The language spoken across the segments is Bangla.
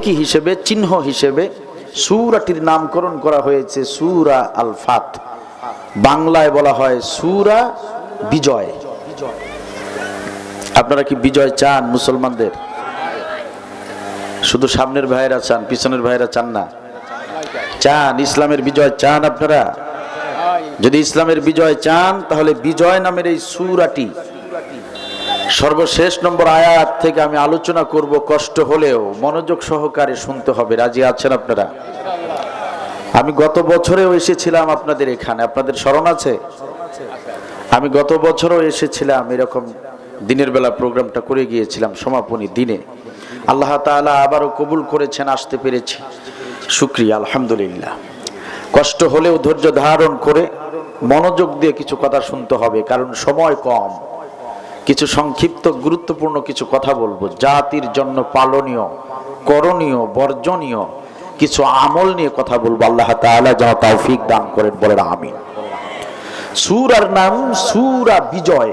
কি হিসেবে চিহ্ন হিসেবে সূরাটির নামকরণ করা হয়েছে সূরা আল ফাত। বাংলায় বলা হয় সূরা বিজয়। আপনারা কি বিজয় চান? মুসলমানদের শুধু সামনের ভাইয়েরা চান, পিছনের ভাইয়েরা চান না? চান, ইসলামের বিজয় চান আপনারা? যদি ইসলামের বিজয় চান তাহলে বিজয় নামের এই সূরাটি সর্বশেষ নম্বর আয়াত থেকে আমি আলোচনা করব। কষ্ট হলেও মনোযোগ সহকারে শুনতে হবে। রাজি আছেন আপনারা? আমি গত বছরেও এসেছিলাম আপনাদের এখানে, আপনাদের স্মরণ আছে? আমি গত বছরও এসেছিলাম, এরকম দিনের বেলা প্রোগ্রামটা করে গিয়েছিলাম সমাপনী দিনে। আল্লাহ তাআলা আবারও কবুল করেছেন, আসতে পেরেছি, শুকরিয়া, আলহামদুলিল্লাহ। কষ্ট হলেও ধৈর্য ধারণ করে মনোযোগ দিয়ে কিছু কথা শুনতে হবে, কারণ সময় কম। কিছু সংক্ষিপ্ত গুরুত্বপূর্ণ কিছু কথা বলবো, জাতির জন্য পালনীয়, করণীয়, বর্জনীয় কিছু আমল নিয়ে কথা বলবো। আল্লাহ তাআলা যেন তৌফিক দান করেন, বলেন আমিন। সূরার নাম সূরা বিজয়,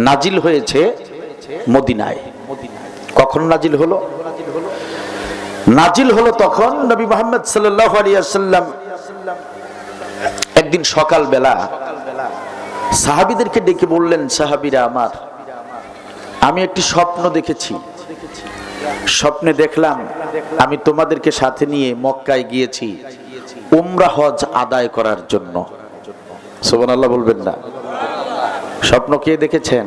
নাজিল হয়েছে মদিনায়। কখন নাজিল হলো? নাজিল হলো তখন নবী মুহাম্মদ সাল্লাল্লাহু আলাইহি ওয়াসাল্লাম একদিন সকাল বেলা সাহাবীদেরকে ডেকে বললেন, সাহাবীরা আমার, আমি একটি স্বপ্ন দেখেছি। স্বপ্নে দেখলাম আমি তোমাদেরকে সাথে নিয়ে মক্কায় গিয়েছি উমরা হজ আদায় করার জন্য। সুবহানাল্লাহ বলবেন না? স্বপ্ন কে দেখেছেন?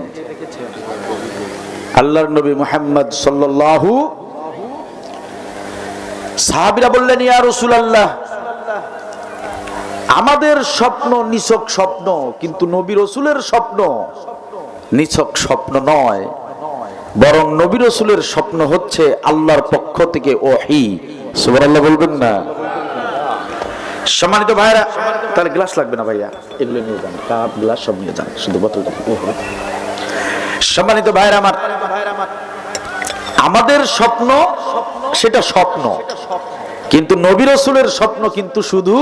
আল্লাহর নবী মুহাম্মদ সাল্লাল্লাহু। সাহাবীরা বললেন, ইয়া রাসূলুল্লাহ, আমাদের স্বপ্ন নিছক স্বপ্ন, কিন্তু নবী রাসূলের স্বপ্ন নিছক স্বপ্ন নয়, বরং নবী রাসূলের স্বপ্ন হচ্ছে আল্লাহর পক্ষ থেকে ওহী। সুবহানাল্লাহ বলবেন না? সম্মানিত ভাইরা, তাহলে গ্লাস লাগবে না ভাইয়া, এগুলো নিয়ে যান, কাপ গ্লাস সব নিয়ে যান, শুধু বোতল। সম্মানিত ভাইরা আমার, আমাদের স্বপ্ন সেটা স্বপ্ন, কিন্তু নবী রাসূলের স্বপ্ন কিন্তু শুধু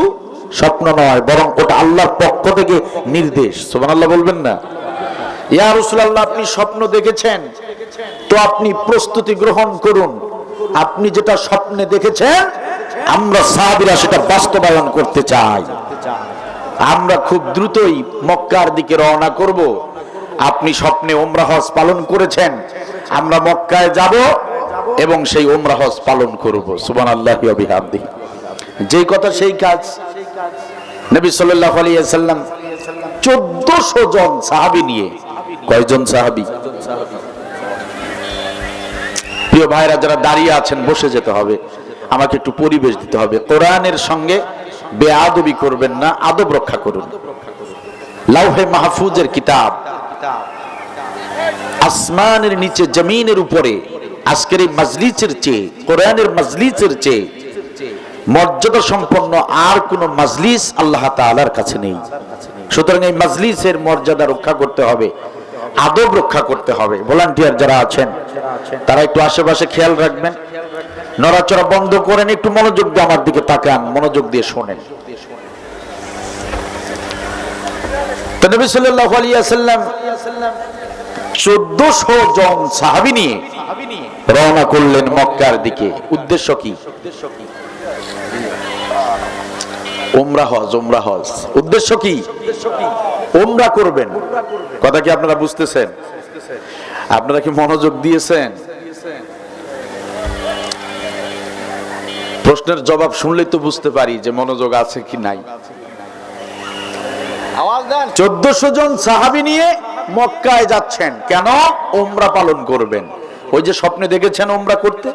স্বপ্ন নয়, বরং ওটা আল্লাহর পক্ষ থেকে নির্দেশ। সুবহানাল্লাহ বলবেন না? ইয়া রাসূলুল্লাহ, আপনি স্বপ্ন দেখেছেন তো আপনি প্রস্তুতি গ্রহণ করুন। আপনি যেটা স্বপ্নে দেখেছেন আমরা সাহাবীরা সেটা বাস্তবায়ন করতে চাই। আমরা খুব দ্রুতই মক্কার দিকে রওনা করব। আপনি স্বপ্নে উমরা হজ পালন করেছেন, আমরা মক্কায় যাব এবং সেই উমরা হজ পালন করব। সুবহানাল্লাহি ওয়া বিহামদিহি। যেই কথা সেই কাজ। নবী সাল্লাল্লাহু আলাইহি ওয়াসাল্লাম 1400 জন সাহাবী নিয়ে, কয়জন সাহাবী? প্রিয় ভাইরা যারা দাঁড়িয়ে আছেন, বসে যেতে হবে, আমাকে একটু পরিবেশ দিতে হবে। কোরআনের সঙ্গে বেয়াদবি করবেন না, আদব রক্ষা করুন। লাউহে মাহফুজের কিতাব, আসমানের নিচে জমিনের উপরে আজকের এই মাজলিসের চেয়ে, কোরআনের মাজলিসের চেয়ে মর্যাদা সম্পন্ন আর কোন মাজলিস আল্লাহ তাআলার কাছে নেই। সুতরাং এই মাজলিসের মর্যাদা রক্ষা করতে হবে, আদব রক্ষা করতে হবে। ভলান্টিয়ার যারা আছেন তারা একটু আশেপাশে খেয়াল রাখবেন, নড়াচড়া বন্ধ করেন, একটু মনোযোগ দিয়ে আমার দিকে তাকান, মনোযোগ দিয়ে শোনেন। তো নবী সাল্লাল্লাহু আলাইহি ওয়াসাল্লাম 1400 জন সাহাবী নিয়ে রওনা করলেন মক্কার দিকে। উদ্দেশ্য কি? উমরা হজ। উমরা হজ উদ্দেশ্য কি? উমরা করবেন। কথা কি আপনারা বুঝতেছেন? আপনারা কি মনোযোগ দিয়েছেন? প্রশ্নের জবাব শুনলেই তো বুঝতে পারি যে মনোযোগ আছে কি নাই। 1400 জন সাহাবী নিয়ে মক্কায় যাচ্ছেন কেন? উমরা পালন করবেন। ওই যে স্বপ্নে দেখেছেন উমরা করতে,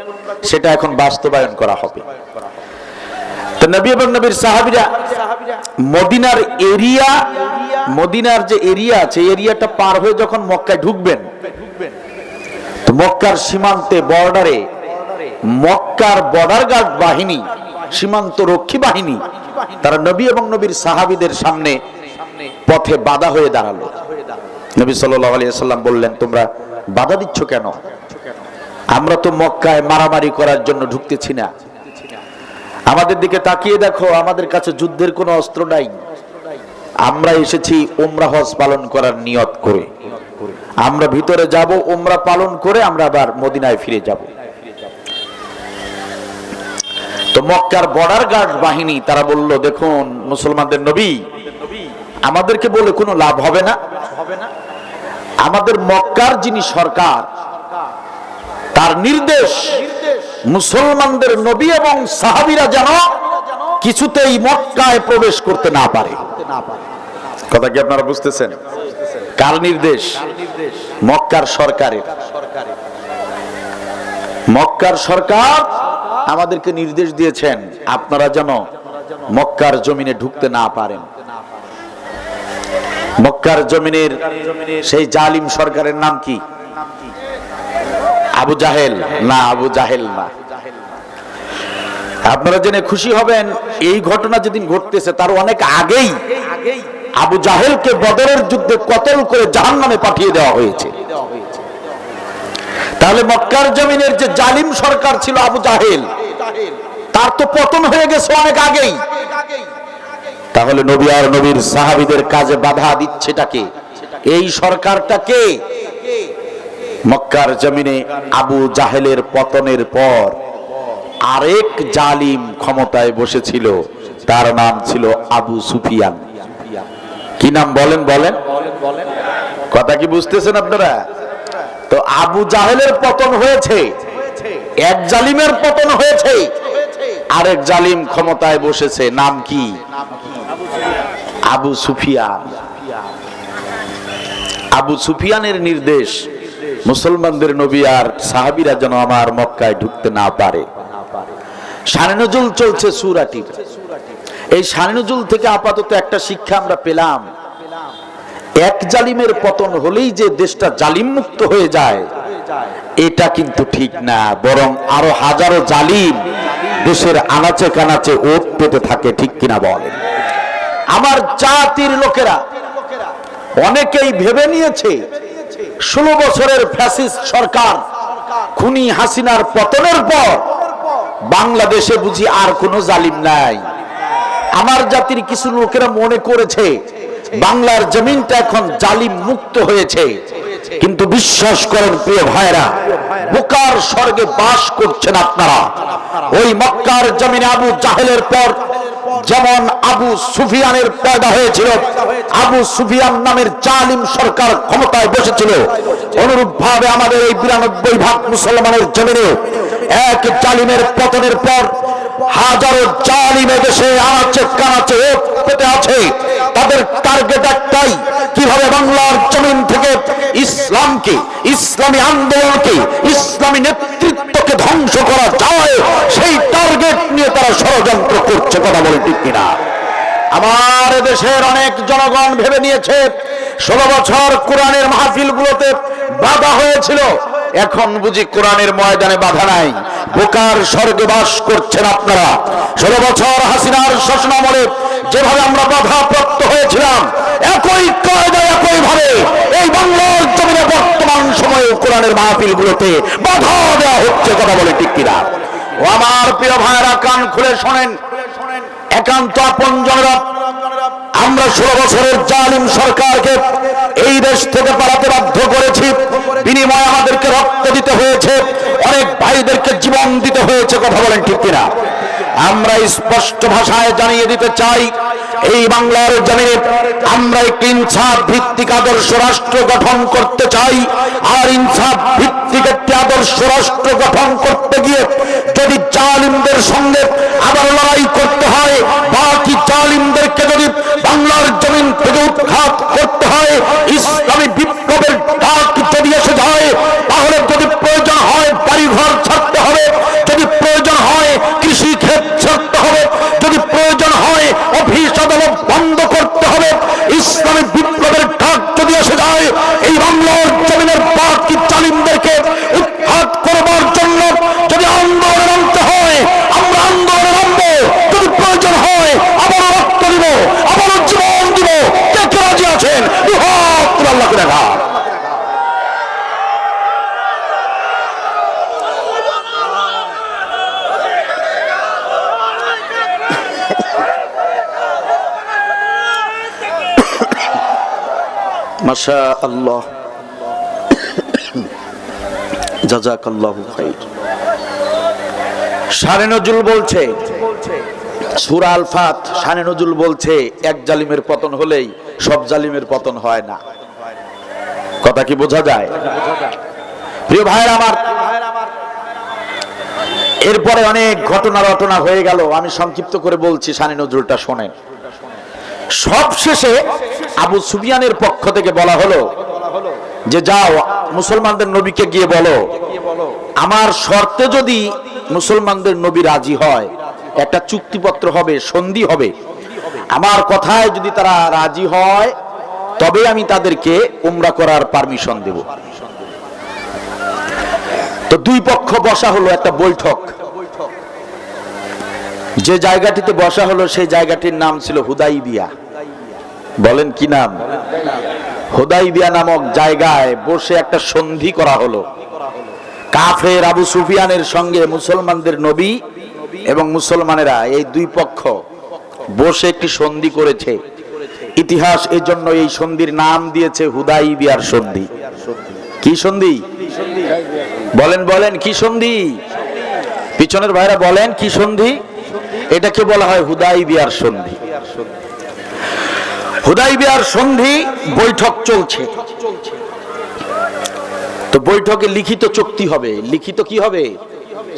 সেটা এখন বাস্তবায়ন করা হবে। তো নবী এবং নবীর সাহাবীরা মদিনার এরিয়া, মদিনার যে এরিয়া আছে, এরিয়াটা পার হয়ে যখন মক্কায় ঢুকবেন, তো মক্কার সীমান্তে বর্ডারে মক্কার বর্ডার গার্ড বাহিনী, সীমান্ত রক্ষী বাহিনী, তারা নবী এবং নবীর সাহাবীদের সামনে পথে বাধা হয়ে দাঁড়ালো। নবী সাল্লাল্লাহু আলাইহি ওয়াসাল্লাম বললেন, তোমরা বাধা দিচ্ছ কেন? আমরা তো মক্কায় মারামারি করার জন্য ঢুকতেছি না। আমাদের দিকে তাকিয়ে দেখো, আমাদের কাছে যুদ্ধের কোনো অস্ত্র নাই। আমরা এসেছি উমরা হজ পালন করার নিয়ত করে। আমরা ভিতরে যাব, উমরা পালন করে আমরা আবার মদিনায় ফিরে যাব। তো মক্কার বর্ডার গার্ড বাহিনী তারা বলল, দেখুন মুসলমানদের নবী, আমাদেরকে বলে কোনো লাভ হবে না, আমাদের মক্কার যিনি সরকার তার নির্দেশ মুসলমানদের নবী এবং সাহাবীরা যেন কিছুতেই মক্কায় প্রবেশ করতে না পারে। কথা কি আপনারা বুঝতেছেন? কার নির্দেশ? মক্কার সরকারের। মক্কার সরকার আমাদেরকে নির্দেশ দিয়েছেন আপনারা যেন মক্কার জমিনে ঢুকতে না পারেন। মক্কার জমিনের সেই জালিম সরকারের নাম কি? আবু জাহেল না, আবু জাহেল না। আপনারা জেনে খুশি হবেন, এই ঘটনা যেদিন ঘটতেছে তার অনেক আগেই আবু জাহেলকে বদরের যুদ্ধে কতল করে জাহান্নামে পাঠিয়ে দেওয়া হয়েছে। তাহলে মক্কার জমিনের যে জালিম সরকার ছিল আবু জাহেল, তার তো পতন হয়ে গেছে অনেক আগেই। তাহলে নবী আর নবীর সাহাবীদের কাজে বাধা দিচ্ছেটাকে? এই সরকারটাকে। মক্কার জমিনে আবু জাহেলের পতনের পর আরেক জালিম ক্ষমতায় বসেছিল, তার নাম ছিল আবু সুফিয়ান। কি নাম বলেন? বলেন কথা কি বুঝতেছেন আপনারা? তো আবু জাহেলের পতন হয়েছে, এক জালিমের পতন হয়েছে, আরেক জালিম ক্ষমতায় বসেছে। নাম কি? আবু সুফিয়ান। আবু সুফিয়ানের নির্দেশ মুসলমানদের নবী আর সাহাবীরা যেন আমার মক্কায় ঢুকতে না পারে। শানে নজুল চলছে সূরাটির। এই শানে নজুল থেকে আপাতত একটা শিক্ষা আমরা পেলাম, এক জালিমের পতন হলেই যে দেশটা জালিম মুক্ত হয়ে যায় এটা কিন্তু ঠিক না, বরং আরো হাজারো জালিম দেশের আনাচে কানাচে ওত পেতে থাকে। ঠিক কিনা বলেন? আমার জাতির লোকেরা অনেকেই ভেবে নিয়েছে 16 বছরের ফ্যাসিস্ট সরকার খুনি হাসিনার পতনের পর বাংলাদেশে বুঝি আর কোনো জালিম নাই। আমার জাতির কিছু লোকেরা মনে করেছে বাংলার জমিনটা এখন জালিম মুক্ত হয়েছে, কিন্তু বিশ্বাস করেন প্রিয় ভাইরা, বোকার স্বর্গে বাস করছেন আপনারা। ওই মক্কার জমিনে আবু জাহেলের পর যেমন আবু সুফিয়ানের পয়দা হয়েছিল, আবু সুফিয়ান নামের জালিম সরকার ক্ষমতায় বসেছিল, অনুরূপ ভাবে আমাদের এই 92% মুসলমানের জমিনে এক জালিমের পতনের পর হাজারো জালিম দেশে আনাচে কানাচে পেতে আছে। তাদের টার্গেট একটাই, কিভাবে বাংলার জমিন থেকে ইসলামকে, ইসলামী আন্দোলনকে, ইসলামী নেতৃত্বকে ধ্বংস করা যায়, সেই টার্গেট নিয়ে তারা ষড়যন্ত্র করছে। কথা বলে ঠিক কিনা? আমার দেশের অনেক জনগণ ভেবে নিয়েছে 16 বছর কোরআনের মাহফিলগুলোতে বাধা হয়েছিল, এখন বুঝি কোরআনের ময়দানে বাধা নাই। বোকার স্বর্গে বাস করছেন আপনারা। 16 বছর হাসিনার শাসনামলে যেভাবে আমরা বাধাপ্রাপ্ত হয়েছিলাম, একই কায়দায় একই ভাবে এই বাংলার জমিনে বর্তমান সময়ে কোরআনের মাহফিলগুলোতে বাধা দেওয়া হচ্ছে। কথা বলে ঠিক কিনা? ও আমার প্রিয় ভাইরা, কান খুলে শোনেন, একান্ত আপনজনেরা, আমরা 16 বছরের জালিম সরকারকে এই দেশ থেকে পালাতে বাধ্য করেছি, বিনিময়ে আমাদেরকে রক্ত দিতে হয়েছে, অনেক ভাইদেরকে জীবন দিতে হয়েছে। কথা বলেন ঠিক কিনা? আমরা স্পষ্ট ভাষায় জানিয়ে দিতে চাই, এই বাংলার জমিনে আমরা একটি ইনসাফ ভিত্তিক আদর্শ রাষ্ট্র গঠন করতে চাই। আর ইনসাফ ভিত্তিক একটি আদর্শ রাষ্ট্র গঠন করতে গিয়ে যদি জালিমদের সঙ্গে আবার লড়াই করতে হয়, বাকি জালিমদেরকে যদি বাংলার জমিন থেকে উৎখাত করতে হয়, ইসলামী বিপ্লবের ডাক যদি এসে যায়, তাহলে যদি প্রয়োজন হয় বাড়িঘর ছাড়তে হবে, যদি প্রয়োজন হয় কৃষি ক্ষেত ছাড়তে হবে, যদি প্রয়োজন হয় অফিস আদালত বন্ধ করতে হবে, ইসলামী বিপ্লবের ডাক যদি এসে যায়, এই বাংলার জমিনের বাকি জালিমদেরকে উৎখাত করবার জন্য যদি আন্দোলনে নামতে হয়, আমরা আন্দোলনে নামবো। যদি প্রয়োজন হয় আবারও রক্ত দিব, আবারও জীবন দিব। কে কে রাজি আছেন? আল্লাহ করে দেখা। মাশা আল্লাহ, জাযাকাল্লাহু খাইর। শানে নজরুল বলছে, সূরা আল ফাত, শানে নজরুল বলছে এক জালিমের পতন হলেই সব জালিমের পতন হয় না। কথা কি বোঝা যায়? প্রিয় ভাইরা আমার, এরপরে অনেক ঘটনা রটনা হয়ে গেল, আমি সংক্ষিপ্ত করে বলছি, শানে নজরুলটা শোনেন। সবশেষে আবু সুফিয়ানের পক্ষ থেকে বলা হলো যে যাও মুসলমানদের নবীকে গিয়ে বলো আমার শর্তে যদি মুসলমানদের নবী রাজি হয়, একটা চুক্তিপত্র হবে, সন্ধি হবে, আমার কথায় যদি তারা রাজি হয় তবে আমি তাদেরকে উমরা করার পারমিশন দেব। তো দুই পক্ষ বসা হলো, একটা বৈঠক। যে জায়গাটিতে বসা হলো সেই জায়গাটির নাম ছিল হুদাইবিয়া। বলেন কি নাম? হুদাইবিয়া নামক জায়গায় বসে একটা সন্ধি করা হলো। কাফের আবু সুফিয়ানের সঙ্গে মুসলমানদের নবী এবং মুসলমানেরা, এই দুই পক্ষ বসে একটি সন্ধি করেছে। ইতিহাস এই জন্য এই সন্ধির নাম দিয়েছে হুদাইবিয়ার সন্ধি। কি সন্ধি? বলেন বলেন, কি সন্ধি? পিছনের ভাইরা বলেন, কি সন্ধি? এটাকে বলা হয় হুদাইবিয়ার সন্ধি। হুদাইবিয়ার সন্ধি বৈঠক চলছে। তো বৈঠকে লিখিত চুক্তি হবে। লিখিত কি হবে?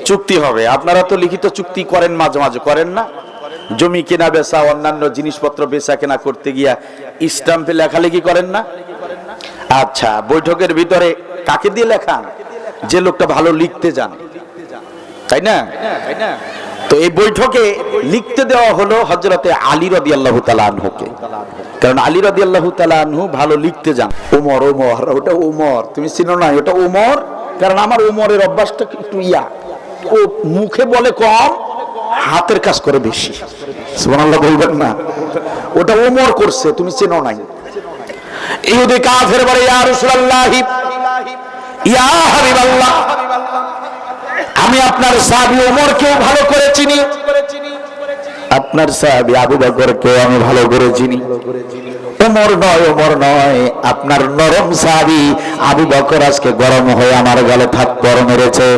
চুক্তি হবে। আপনারা তো লিখিত চুক্তি করেন, মাঝে মাঝে করেন না? জমি কেনা বেচা, অন্যান্য জিনিসপত্র বেচা কেনা করতে গিয়া স্ট্যাম্পে লেখালেখি করেন না? আচ্ছা, বৈঠকের ভিতরে কাকে দিয়ে লেখান? যে লোকটা ভালো লিখতে জানে, তাই না? তো এই বৈঠকে লিখতে দেওয়া হলো হযরতে আলী রাদিয়াল্লাহু তাআলা আনহুকে, কারণ আলী রাদিয়াল্লাহু তাআলা আনহু ভালো লিখতে জান। ওমর, ওমর, ওটা ওমর, তুমি চিনো না? ওটা ওমর, কারণ আমার ওমরের অভ্যাসটা একটু ও মুখে বলে কম, হাতের কাজ করে বেশি। সুবহানাল্লাহ বলবেন না? ওটা ওমর করছে, তুমি চিনো নাই। ইহুদি কাফের বলে, ইয়া রাসূলুল্লাহ, ইয়া হাবিবাল্লাহ, আমি আপনার সাহাবী ওমরকেও ভালো করে চিনি, আপনার সাহাবী আবু বকরকেও আমি ভালো করে চিনি। ওমর নয়, ওমর নয়, আপনার নরম সাহাবী আবু বকর আজকে গরম হয়ে আমার গালে থাপ্পড় মেরেছে।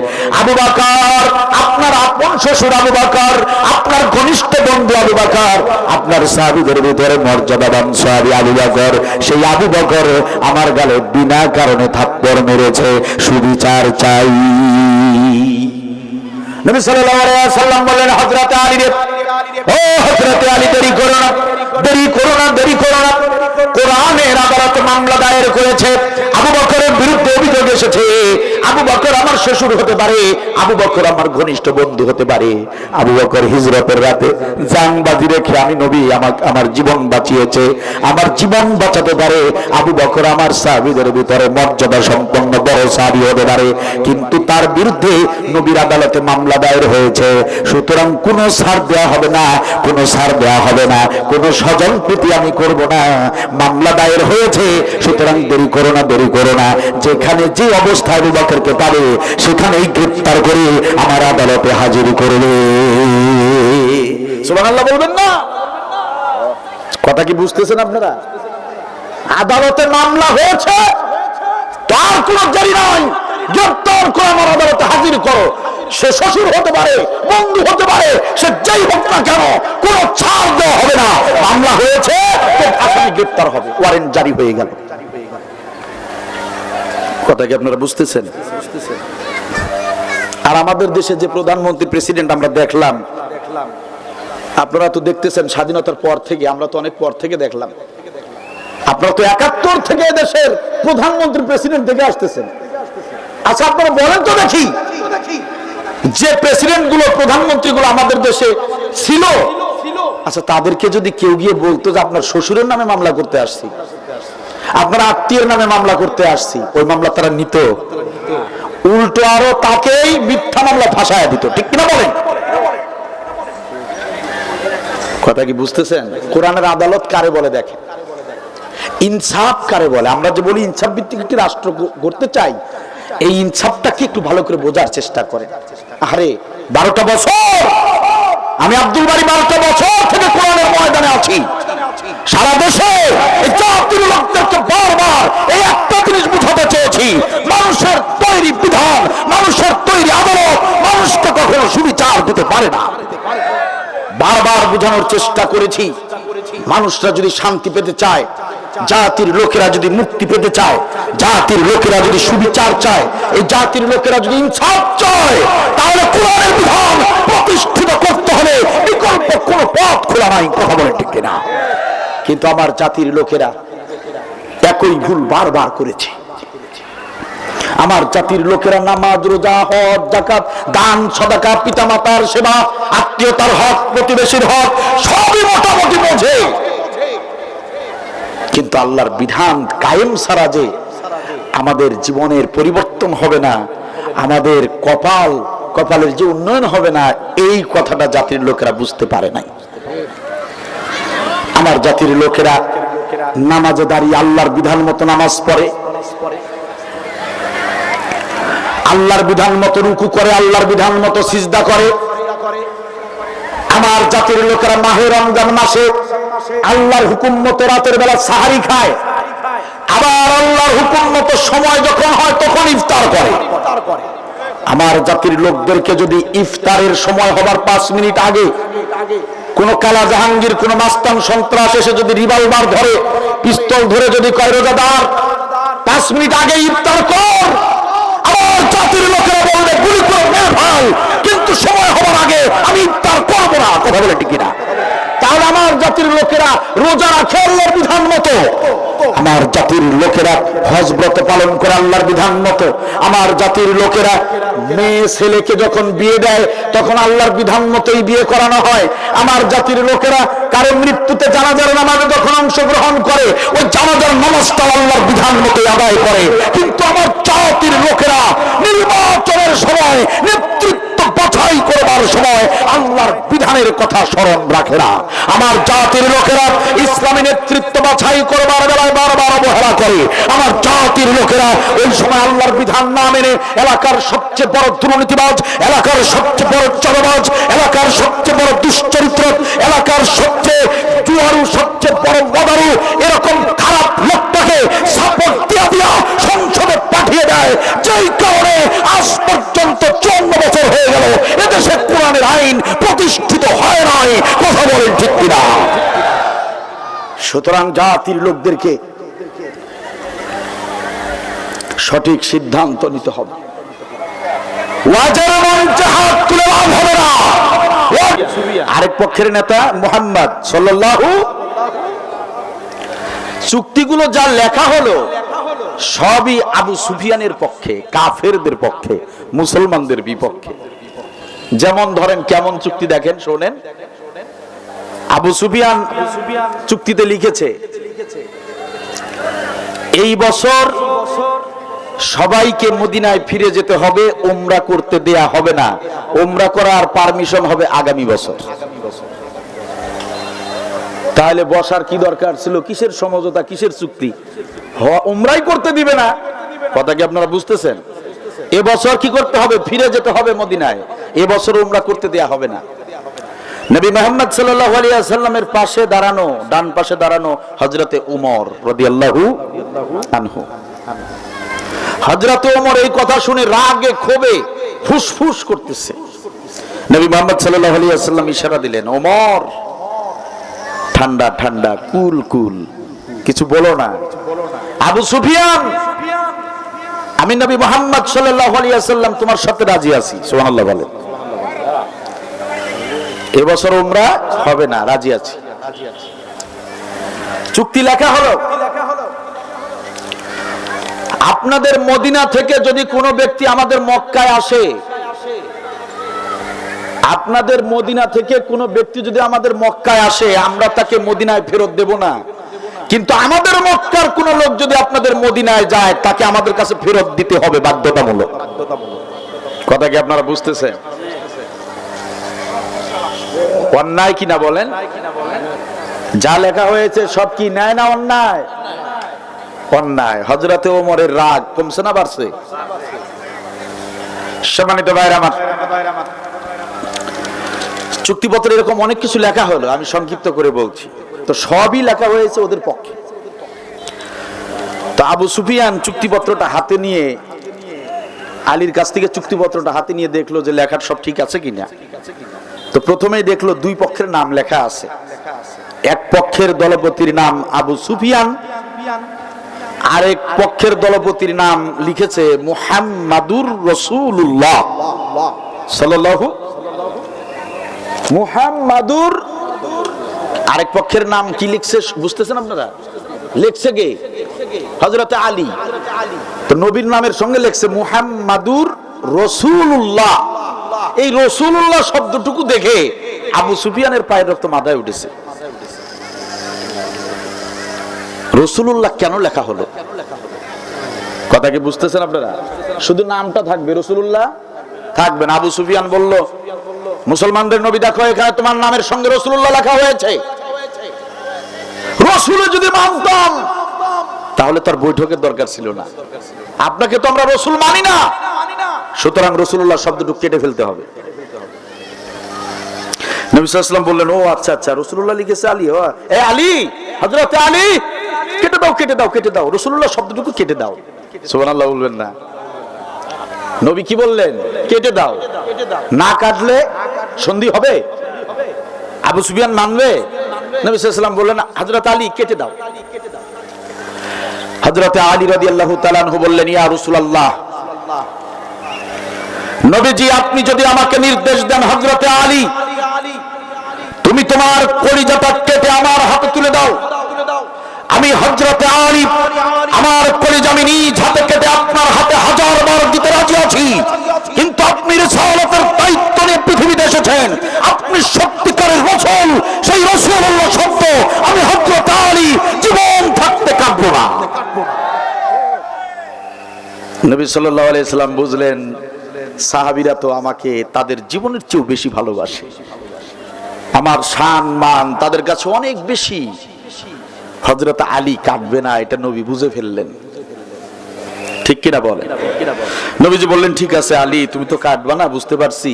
আবু বকর, আপনার আপন শ্বশুর আবু বকর, আপনার ঘনিষ্ঠ বন্ধু আবু বকর, আপনার সাহাবীদের ভিতরে মর্যাদাবান সাহাবী আবু বকর, সেই আবু বকর আমার গালে বিনা কারণে থাপ্পড় মেরেছে। সুবিচার চাই। নবী সাল্লাল্লাহু আলাইহি ওয়াসাল্লাম বলেন, হযরত আলী রে, ও হযরত আলী, দেরি করো না, দেরি করো না, দেরি করো না। কোরআনের আদালতে মামলা দায়ের করেছে, আবু বকরের বিরুদ্ধে অভিযোগ এসেছে। আবু বকর আমার শ্বশুর হতে পারে, আবু বকর আমার ঘনিষ্ঠ বন্ধু হতে পারে। আবু বকর হিজরতের রাতে জানবাজি রেখে আমি নবী আমার জীবন বাঁচিয়েছে, আমার জীবন বাঁচাতে পারে। আবু বকর আমার সাহাবীদের ভিতরে মর্যাদা সম্পন্ন বড় সাহাবী হতে পারে, কিন্তু তার বিরুদ্ধে নবীর আদালতে মামলা দায়ের হয়েছে। সুতরাং কোনো ছাড় দেওয়া হবে না, কোনো ছাড় দেওয়া হবে না, কোনো স্বজন প্রীতি আমি করব না। মামলা দায়ের হয়েছে, সুতরাং দেরি করো না, দেরি করো না। যেখানে যে অবস্থায় আবু বকরকে পাবে সেখানেই গ্রেফতার করে আমার আদালতে হাজির করবে। সুবহানাল্লাহ বলবেন না? কথা কি বুঝতেছেন আপনারা? আদালতে মামলা হয়েছে, তার কোনো দেরি নাই, গ্রেফতার করে আমার আদালতে হাজির করো। সে শ্বশুর হতে পারে, বন্ধু হতে পারে, সে যেই হোক না কেন, কোনো ছাড় দেওয়া হবে না। মামলা হয়েছে, আসামি গ্রেফতার হবে, ওয়ারেন্ট জারি হয়ে গেল। কথা কি আপনারা বুঝতেছেন? আর আমাদের দেশে যে প্রধানমন্ত্রী, প্রেসিডেন্ট আমরা দেখলাম, আপনারা তো দেখতেছেন স্বাধীনতার পর থেকে, আমরা তো অনেক পর থেকে দেখলাম। আপনারা তো ৭১ থেকে দেশের প্রধানমন্ত্রী, প্রেসিডেন্ট থেকে আসতেছেন। আচ্ছা, আপনারা বলেন তো দেখি, যে প্রেসিডেন্ট গুলো, প্রধানমন্ত্রী গুলো আমাদের দেশে ছিল, আচ্ছা তাদেরকে যদি কেউ গিয়ে বলতো যে আপনার শ্বশুরের নামে মামলা করতে আসছি, আপনার আত্মীয়ের নামে মামলা করতে আসছি, ওই মামলা তারা নিত? উল্টো আরো তাকেই মিথ্যা মামলা ফাঁসায় দিত। ঠিক কিনা বলেন? কথা কি বুঝতেছেন? কোরআনের আদালত কারে বলে দেখেন, ইনসাফ কারে বলে। আমরা যে বলি ইনসাফ ভিত্তিক একটি রাষ্ট্র করতে চাই, এই ইনসাফটাকে একটু ভালো করে বোঝার চেষ্টা করে। আরে 12টা বছর আমি আব্দুল বারী, 12টা বছর থেকে কোরআনের ময়দানে আছি। সারা দেশে এই জাতির লোকদেরকে বারবার এই একটা জিনিস বুঝাতে চেয়েছি, মানুষের তৈরি বিধান, মানুষের তৈরি আদালত মানুষকে কখনো সুবিচার পারে না। বারবার বোঝানোর চেষ্টা করেছি, মানুষরা যদি শান্তি পেতে চায়, জাতির লোকেরা যদি মুক্তি পেতে চায়, জাতির লোকেরা যদি সুবিচার চায়, এই জাতির লোকেরা যদি ইনসাফ চায়, তাহলে কোরআনের বিধান প্রতিষ্ঠিত করতে হলে বিকল্প কোনো পথ খোলা নাই। কথা বলে ঠিক কিনা? কিন্তু আমার জাতির লোকেরা একই ভুল বারবার করেছে। আমার জাতির লোকেরা নামাজ, রোজা, হজ, যাকাত, দান, সাদাকা, পিতামাতার সেবা, আত্মীয়তার হক, প্রতিবেশীর হক সবই মোটামুটি বোঝে, কিন্তু আল্লাহর বিধান কায়েম ছাড়া যে আমাদের জীবনের পরিবর্তন হবে না, আমাদের কপালের যে উন্নয়ন হবে না, এই কথাটা জাতির লোকেরা বুঝতে পারে নাই। আমার জাতির লোকেরা নামাজে দাঁড়িয়ে আল্লাহর বিধান মতো নামাজ পড়ে, আল্লাহর বিধান মতো রুকু করে, আল্লাহর বিধান মতো সিজদা করে। আমার জাতির লোকেরা মাহে রমজান মাসে আল্লাহর হুকুম মতো রাতের বেলা সাহারি খায়, আবার আল্লাহর হুকুম মতো সময় যখন হয় তখন ইফতার করে। আমার জাতির লোকদেরকে যদি ইফতারের সময় হবার 5 মিনিট আগে কোন কালা জাহাঙ্গীর, কোন মাস্তান সন্ত্রাস এসে যদি রিভলভার ধরে, পিস্তল ধরে যদি কয় রোজাদার 5 মিনিট আগে ইফতার কর, আমার জাতির লোকেরা বলবে গুলি করে মেরে ফেল, কিন্তু সময় হবার আগে আমি ইফতার করবো না। কথা বলে ঠিক কিনা? তাহলে আমার জাতির লোকেরা রোজা রাখে আল্লাহর বিধান মতো, আমার জাতির লোকেরা হজ ব্রত পালন করে আল্লাহর বিধান মতো, আমার জাতির লোকেরা মেয়ে ছেলেকে যখন বিয়ে দেয় তখন আল্লাহর বিধান মতোই বিয়ে করানো হয়। আমার জাতির লোকেরা কারো মৃত্যুতে জানাজার নামাজে যখন অংশগ্রহণ করে ওই জানাজার নামাজটা আল্লাহর বিধান মতোই আদায় করে। কিন্তু আমার জাতির লোকেরা নির্বাচনের সময়, নেতৃত্ব বাছাই করবার সময় আল্লাহর বিধানের কথা স্মরণ রাখে না। আমার জাতির লোকেরা ইসলামী নেতৃত্ব বাছাই করবার বেলায় বারবার অবহেলা করে। আমার জাতির লোকেরা ওই সময় আল্লাহর বিধান না মেনে এলাকার সবচেয়ে বড় দুর্নীতিবাজ, এলাকার সবচেয়ে বড় চাঁদাবাজ, এলাকার সবচেয়ে বড় দুশ্চরিত্র, এলাকার সবচেয়ে জুয়ারু, সবচেয়ে বড় মদারু, এরকম খারাপ লোকটাকে সাপোর্ট দিয়া সংসদে পাঠিয়ে দেয়। যেই কারণে আজ পর্যন্ত 54 বছর হয়ে গেল এদেশে কোরআনের আইন প্রতিষ্ঠিত হয় নাই। কথা বলেন ঠিক কিনা? সুতরাং জাতির লোকদেরকে সঠিক সিদ্ধান্ত নিতে হবে। আরেক পক্ষের নেতা মুহাম্মদ সাল্লাল্লাহু, চুক্তিগুলো যা লেখা হলো সবই আবু সুফিয়ানের পক্ষে, কাফেরদের পক্ষে, মুসলমানদের বিপক্ষে। যেমন ধরেন কেমন চুক্তি দেখেন, শোনেন। আবু সুফিয়ান চুক্তিতে লিখেছে এই বছর সবাইকে মদিনায় ফিরে যেতে হবে, উমরা করতে দেয়া হবে না, উমরা করার পারমিশন হবে আগামী বছর। তাহলে বসার কি দরকার ছিল? কিসের সমঝোতা, কিসের চুক্তি? উমরাই করতে দিবে না, কথা কি আপনারা বুঝতেছেন? এবছর কি করতে হবে? ফিরে যেতে হবে মদিনায়, এবছর উমরা করতে দেয়া হবে না। নবী মুহাম্মদ সাল্লাল্লাহু আলাইহি ওয়াসাল্লামের পাশে দাঁড়ানো, ডান পাশে দাঁড়ানো হযরতে উমর রাদিয়াল্লাহু আনহু, হযরতে উমর এই কথা শুনে রাগে ক্ষোভে ফুসফুস করতেছে। নবী মুহাম্মদ সাল্লাল্লাহু আলাইহি ওয়াসাল্লাম ইশারা দিলেন, ওমর ঠান্ডা ঠান্ডা, কুল কুল, কিছু বলো না। আবু সুফিয়ান, আমি নবী মুহাম্মদ সাল্লাল্লাহু আলাইহি ওয়াসাল্লাম তোমার সাথে রাজি আছি। সুবহানাল্লাহ বলেন। এবছর উমরা হবে না, রাজি আছি। চুক্তি লেখা হলো। আপনাদের মদিনা থেকে যদি কোনো ব্যক্তি আমাদের মক্কায় আসে, আপনাদের মদিনা থেকে কোনো ব্যক্তি যদি আমাদের মক্কায় আসে, আমরা তাকে মদিনায় ফেরত দেব না। কিন্তু আমাদের মক্কার কোন লোক যদি আপনাদের মদিনায় যায়, তাকে আমাদের কাছে ফেরত দিতে হবে বাধ্যতামূলক। কথা কি আপনারা বুঝতেছেন? অন্যায় কিনা বলেন? যা লেখা হয়েছে সব কি ন্যায় না অন্যায়? অন্যায়। হযরতে ওমরের রাগ কমছে না বাড়ছে? সম্মানিত ভাইরা আমার, চুক্তিপত্রে এরকম অনেক কিছু লেখা হলো, আমি সংক্ষিপ্ত করে বলছি। তো সবই লেখা হয়েছে ওদের পক্ষে। তো আবু সুফিয়ান চুক্তিপত্রটা হাতে নিয়ে, আলীর কাছ থেকে চুক্তিপত্রটা হাতে নিয়ে দেখলো যে লেখার সব ঠিক আছে কিনা। তো প্রথমেই দেখলো দুই পক্ষের নাম লেখা আছে। এক পক্ষের দলপতির নাম আবু সুফিয়ান, আরেক পক্ষের দলপতির নাম লিখেছে মুহাম্মাদুর রাসূলুল্লাহ সাল্লাল্লাহু মুহাম্মাদুর। আরেক পক্ষের নাম কি লিখছে বুঝতেছেন আপনারা? লিখছে কে? হযরত আলী। তো নবীর নামের সঙ্গে লিখছে মুহাম্মাদুর রাসূলুল্লাহ। এই রাসূলুল্লাহ শব্দটুকু দেখে আবু সুফিয়ানের পায়ের রক্ত মাথায় উঠেছে। রাসূলুল্লাহ কেন লেখা হলো? কথা কি বুঝতেছেন আপনারা? শুধু নামটা থাকবে, রাসূলুল্লাহ থাকবে না। আবু সুফিয়ান বলল, মুসলমানদের নবী দেখো, এখানে তোমার নামের সঙ্গে রাসূলুল্লাহ লেখা হয়েছে। রাসূল যদি মানতাম তাহলে তার বৈঠকের দরকার ছিল না। আপনাকে তো আমরা রাসূল মানি না, সুতরাং রাসূলুল্লাহ শব্দটুকু কেটে ফেলতে হবে। নবী সাল্লাল্লাহু আলাইহি ওয়াসাল্লাম বললেন, ও আচ্ছা আচ্ছা, রাসূলুল্লাহ লিখেছে আলী। ও এ আলী, হযরত আলী, কেটে দাও কেটে দাও কেটে দাও, রাসূলুল্লাহ শব্দটুকু কেটে দাও। সুবহানাল্লাহ বলবেন না? নবী কি বললেন? কেটে দাও। না কাটলে সন্ধি হবে? আবু সুফিয়ান মানবে? নবী সাল্লাল্লাহু আলাইহি ওয়াসাল্লাম বললেন, হযরত আলী কেটে দাও। হযরত আলী রাদিয়াল্লাহু তাআলা আনহু বললেন, ইয়া রাসূলুল্লাহ, নবীজি আপনি যদি আমাকে নির্দেশ দেন, হযরত আলী তুমি তোমার কলিজাটা কেটে আমার হাতে তুলে দাও, আমি হযরত আলী আমার কলিজা আমি নিজ হাতে কেটে আপনার হাতে 1000 বার দিতে রাজি আছি। কিন্তু আপনি রিসালাতের দায়িত্ব নিয়ে পৃথিবীতে এসেছেন, আপনি সত্যিকারের রাসূল, সেই রাসূলুল্লাহ শব্দ আমি হযরত আলী জীবন থাকতে কাটবো না। নবী সাল্লাল্লাহু আলাইহি সাল্লাম বুঝলেন সাহাবীরা তো আমাকে তাদের জীবনের চেয়েও বেশি ভালোবাসে, আমার সম্মান তাদের কাছে অনেক বেশি, হযরত আলী কাটবে না, এটা নবী বুঝে ফেললেন। ঠিক কিনা বলেন? নবীজি বললেন, ঠিক আছে আলী, তুমি তো কাটবা না, বুঝতে পারছি।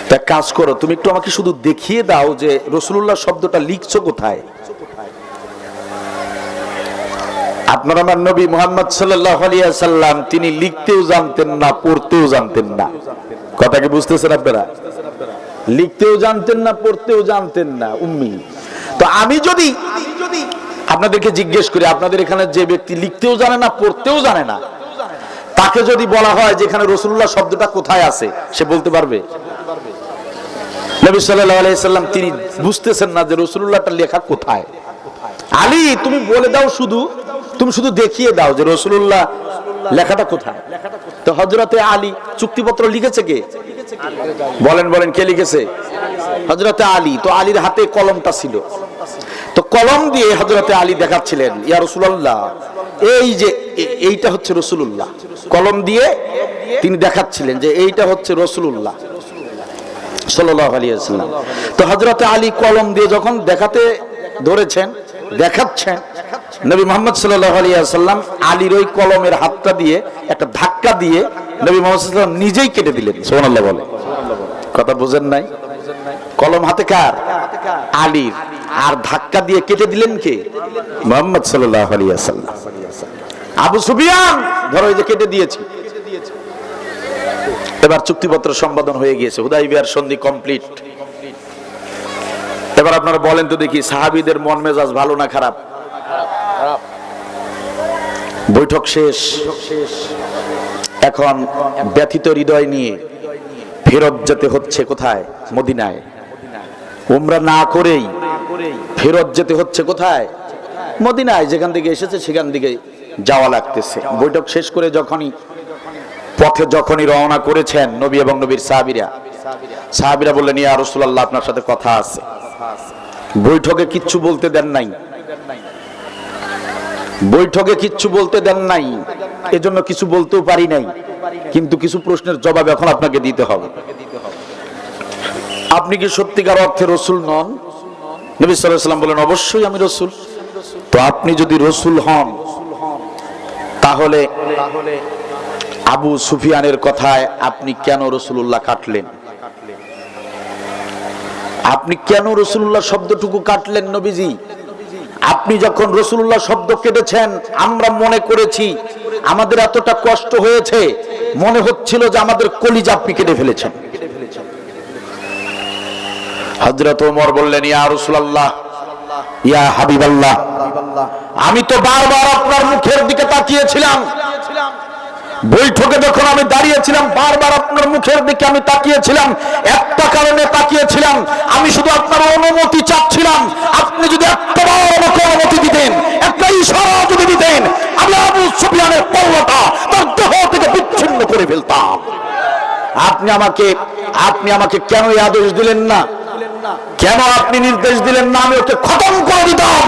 তা কাজ করো, তুমি একটু আমাকে শুধু দেখিয়ে দাও যে রাসূলুল্লাহ শব্দটা লিখছো কোথায়। আপনার আমার নবী মুহাম্মদ সাল্লাল্লাহু আলাইহি ওয়াসাল্লাম তিনি লিখতেও জানতেন না, পড়তেও জানতেন না। কথা কি বুঝতেছেন আপনারা? লিখতেও জানতেন না, পড়তেও জানতেন না, উম্মি। তো আমি যদি আপনাদেরকে জিজ্ঞেস করি, আপনাদের এখানে যে ব্যক্তি লিখতেও জানে না, পড়তেও জানে না, তাকে যদি বলা হয় যে এখানে রাসূলুল্লাহ শব্দটা কোথায় আছে, সে বলতে পারবে? নবী সাল্লাল্লাহু আলাইহি ওয়াসাল্লাম তিনি বুঝতেছেন না যে রাসূলুল্লাহটা লেখা কোথায়। আলী তুমি বলে দাও, তুমি শুধু দেখিয়ে দাও যে রাসূলুল্লাহ লেখাটা কোথায়। তো হযরতে আলী চুক্তিপত্র লিখেছে কে? বলেন বলেন, কে লিখেছে? হযরতে আলী। তো আলীর হাতে কলমটা ছিল, তো কলম দিয়ে হযরতে আলী দেখাচ্ছিলেন, ইয়া রাসূলুল্লাহ এই যে এইটা হচ্ছে রাসূলুল্লাহ। কলম দিয়ে তিনি দেখাচ্ছিলেন যে এইটা হচ্ছে রাসূলুল্লাহ সাল্লাল্লাহু আলাইহি ওয়াসাল্লাম। তো হযরতে আলী কলম দিয়ে যখন দেখাচ্ছেন, নবী মুহাম্মদ সাল্লাল্লাহু আলাইহি ওয়াসাল্লাম আলীর ওই কলমের হাতটা দিয়ে একটা ধাক্কা দিয়ে নবী মুহাম্মদ সাল্লাল্লাহু আলাইহি ওয়াসাল্লাম নিজেই কেটে দিলেন। সুবহানাল্লাহ বলে। কথা বুঝেন নাই? কলম হাতে কার? আলীর। আর ধাক্কা দিয়ে কেটে দিলেন কে? মুহাম্মদ সাল্লাল্লাহু আলাইহি ওয়াসাল্লাম। আবু সুফিয়ান ধরো এই যে কেটে দিয়েছি। এবার চুক্তিপত্র সম্পাদন হয়ে গিয়েছে, হুদাইবিয়ার সন্ধি কমপ্লিট। এবার আপনারা বলেন তো দেখি, সাহাবীদের মন মেজাজ ভালো না খারাপ? বৈঠক শেষ, এখন ব্যথিত হৃদয় নিয়ে ফেরত যেতে হচ্ছে কোথায়? মদিনায়। উমরা না করেই ফেরত যেতে হচ্ছে কোথায়? মদিনায়। যেখান থেকে এসেছে সেখান থেকে যাওয়া লাগতেছে। বৈঠক শেষ করে যখনই রওনা করেছেন নবী এবং নবীর সাহাবীরা বললেন, ইয়া রাসূলুল্লাহ আপনার সাথে কথা আছে। বৈঠকে কিচ্ছু বলতে দেন নাই, এজন্য কিছু বলতেও পারি নাই, কিন্তু কিছু প্রশ্নের জবাব এখন আপনাকে দিতে হবে। আপনি কি সত্যিকার অর্থে রাসূল নন? নবী সাল্লাল্লাহু আলাইহি ওয়াসাল্লাম বলেন, অবশ্যই আমি রাসূল। তো আপনি যদি রাসূল হন তাহলে আবু সুফিয়ানের কথায় আপনি কেন রাসূলুল্লাহ কাটলেন? আপনি কেন রাসূলুল্লাহ শব্দটুকু কাটলেন নবীজি? আপনি যখন রাসূলুল্লাহ শব্দ কেটেছেন আমরা মনে করেছি, আমাদের এতটা কষ্ট হয়েছে, মনে হচ্ছিল যে আমাদের কলিজা আপনি কেটে ফেলেছেন। হযরত ওমর বললেন, ইয়া রাসূলুল্লাহ, ইয়া হাবিবাল্লাহ, আমি তো বারবার আপনার মুখের দিকে তাকিয়েছিলাম। বৈঠকে যখন আমি দাঁড়িয়েছিলাম বারবার আপনার মুখের দিকে আমি তাকিয়েছিলাম। একটা কারণে তাকিয়েছিলাম, আমি শুধু আপনার অনুমতি চাচ্ছিলাম। আপনি যদি একটাবার আমাকে অনুমতি দিতেন, একটা ইশারা যদি দিতেন, আমি আবু সুফিয়ানের পল্লটা তার দেহ থেকে বিচ্ছিন্ন করে ফেলতাম। আপনি আমাকে কেন এই আদেশ দিলেন না? কেন আপনি নির্দেশ দিলেন না আমি ওকে খতম করে দিতাম?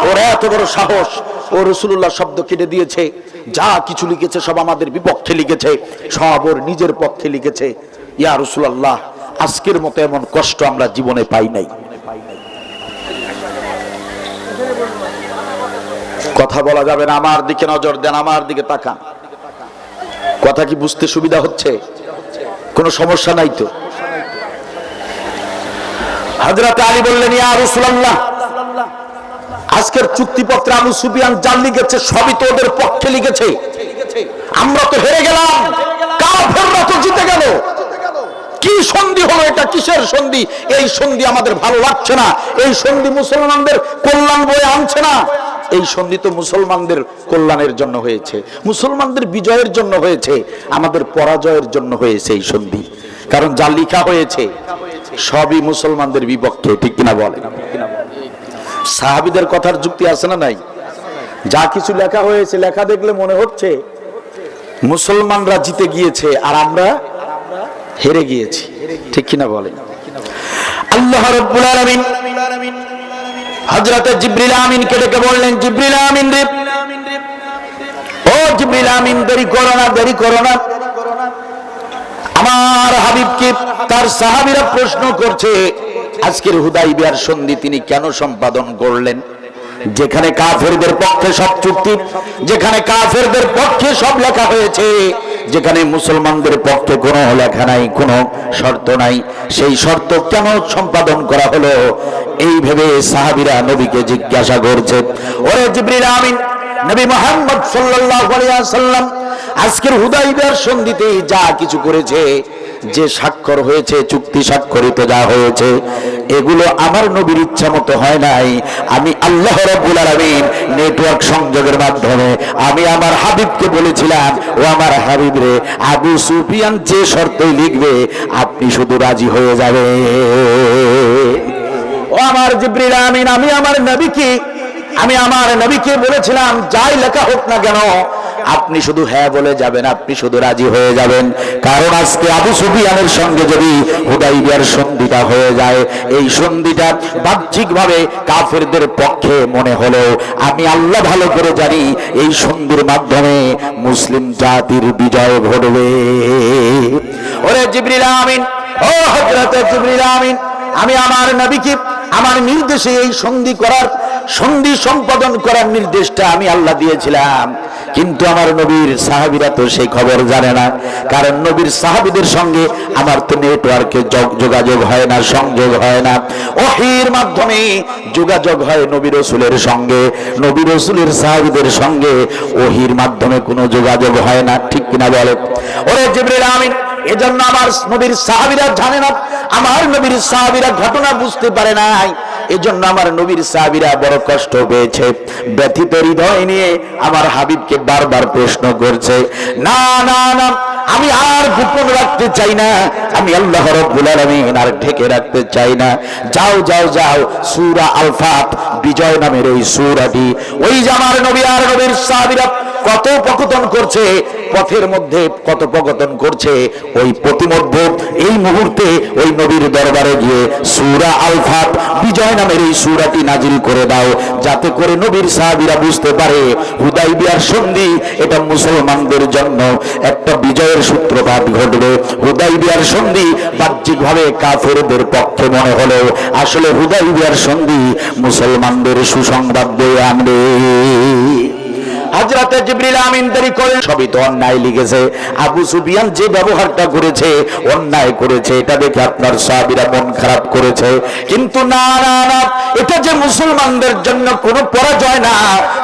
ওর এত বড় সাহস, ও রাসূলুল্লাহ শব্দ কেটে দিয়েছে। যা কিছু লিখেছে সব আমাদের বিপক্ষে লিখেছে, সব ওর নিজের পক্ষে লিখেছে। ইয়া রাসূলুল্লাহ, আজকের মতো এমন কষ্ট আমরা জীবনে পাই নাই। কথা বলা যাবে না, আমার দিকে নজর দেন, আমার দিকে তাকান। কথা কি বুঝতে সুবিধা হচ্ছে? কোনো সমস্যা নাই তো? হযরত আলী বললেন, ইয়া রাসূলুল্লাহ, আজকের চুক্তিপত্রে আবু সুফিয়ান যা লিখেছে সবই তো ওদের পক্ষে লিখেছে। আমরা তো হেরে গেলাম, কাফেররা তো জিতে গেল। কি সন্ধি হলো এটা? কিসের সন্ধি? এই সন্ধি আমাদের ভালো লাগছে না। এই সন্ধি মুসলমানদের কল্যাণ বয়ে আনছে না। এই সন্ধি তো মুসলমানদের কল্যাণের জন্য হয়েছে, মুসলমানদের বিজয়ের জন্য হয়েছে, আমাদের পরাজয়ের জন্য হয়েছে এই সন্ধি। কারণ যা লেখা হয়েছে সবই মুসলমানদের বিপক্ষে, ঠিক কিনা বলেন? সাহাবীদের কথার যুক্তি আছে না নাই? যা কিছু লেখা হয়েছে, লেখা দেখলে মনে হচ্ছে মুসলমানরা জিতে গিয়েছে আর আমরা হেরে গিয়েছি, ঠিক কিনা বলেন? আল্লাহ রাব্বুল আলামিন হযরত জিবরিল আমিনকে ডেকে বললেন, জিবরিল আমিন রে, ও জিবরিল আমিন, দেরি করো না, দেরি করো না। আমার হাবিবকে তার সাহাবীরা প্রশ্ন করছে, আজকের হুদাইবিয়ার সন্ধি তিনি কেন সম্পাদন করলেন? যেখানে কাফেরদের পক্ষে সব চুক্তি, যেখানে কাফেরদের পক্ষে সব লেখা হয়েছে, যেখানে মুসলমানদের পক্ষে কোনো লেখা নাই, কোনো শর্ত নাই, সেই শর্ত কেন সম্পাদন করা হলো? এই ভেবে সাহাবীরা নবীকে জিজ্ঞাসা করছে। ওরে জিবরিল আমিন, নবী মুহাম্মদ সাল্লাল্লাহু আলাইহি ওয়াসাল্লাম আজকের হুদাইবিয়ার সন্ধিতে যা কিছু করেছে, যে স্বাক্ষর হয়েছে, চুক্তি স্বাক্ষরিত যা হয়েছে, এগুলো আমার নবীর ইচ্ছা মতো হয় নাই। আমি আল্লাহ রাব্বুল আলামিন নেটওয়ার্ক সংযোগের মাধ্যমে আমি আমার হাবিবকে বলেছিলাম, ও আমার হাবিব রে, আবু সুফিয়ান যে শর্তই লিখবে আপনি শুধু রাজি হয়ে যাবে। ও আমার জিবরিল আমিন, আমি আমার নবীকে বলেছিলাম, যাই লেখা হোক না কেন আপনি শুধু হ্যাঁ বলে যাবেন, আপনি শুধু রাজি হয়ে যাবেন। কারণ আজকে আবু সুফিয়ানের সঙ্গে যদি হুদাইবিয়ার সন্ধিটা হয়ে যায়, এই সন্ধিটা বাহ্যিকভাবে কাফেরদের পক্ষে মনে হলেও আমি আল্লাহ ভালো করে জানি এই সন্ধির মাধ্যমে মুসলিম জাতির বিজয় ঘটবে। ওরে জিবরিল আমিন, ও হযরত জিবরিল আমিন, আমি আমার নবীকে আমার নির্দেশে এই সন্ধি সম্পাদন করার নির্দেশটা আমি আল্লাহ দিয়েছিলাম। কিন্তু আমার নবীর সাহাবীরা তো সেই খবর জানে না। কারণ নবীর সাহাবীদের সঙ্গে আমার তো নেটওয়ার্কে যোগাযোগ হয় না, সংযোগ হয় না। ওহীর মাধ্যমে যোগাযোগ হয় নবী রাসূলের সঙ্গে, নবী রাসূলের সাহাবীদের সঙ্গে ওহীর মাধ্যমে কোনো যোগাযোগ হয় না, ঠিক কিনা বলে? ওরে জিবরিল আমিন, এজন্য আমার নবীর সাহাবীরা জানে না, আমার নবীর সাহাবীরা ঘটনা বুঝতে পারে নাই। এজন্য আমার নবীর সাহাবীরা বড় কষ্ট পেয়েছে, ব্যথিত হৃদয় নিয়ে আমার হাবিবকে বারবার প্রশ্ন করছে। না না না, আমি আর গোপন রাখতে চাই না, আমি আল্লাহ রাব্বুল আলামিন আর ঢেকে রাখতে চাই না। যাও যাও যাও, সূরা আল ফাত বিজয় নামের ওই সূরাটি, ওই যে আমার নবী আর নবীর সাহাবীরা কত পকতন করছে, পথের মধ্যে কত পকতন করছে, ওই প্রতিমধ্যে এই মুহূর্তে ওই নবীর দরবারে গিয়ে সূরা আল ফাত বিজয় নামের এই সূরাটি নাজিল করে দাও, যাতে করে নবীর সাহাবীরা বুঝতে পারে হুদাইবিয়ার সন্ধি এটা মুসলমানদের জন্য একটা বিজয়ের সূত্রপাত ঘটবে। হুদাইবিয়ার সন্ধি বাহ্যিকভাবে কাফেরদের পক্ষে মনে হলেও আসলে হুদাইবিয়ার সন্ধি মুসলমানদের সুসংবাদ বয়ে আনবে। হযরতে জিবরিল আমিন দেরি করেন, সবই তো অন্যায় লিখেছে। আবু সুফিয়ান যে ব্যবহারটা করেছে অন্যায় করেছে, এটা দেখে আপনার সাহাবীরা মন খারাপ করেছে। কিন্তু না না না, এটা যে মুসলমানদের জন্য কোনো পরাজয় না,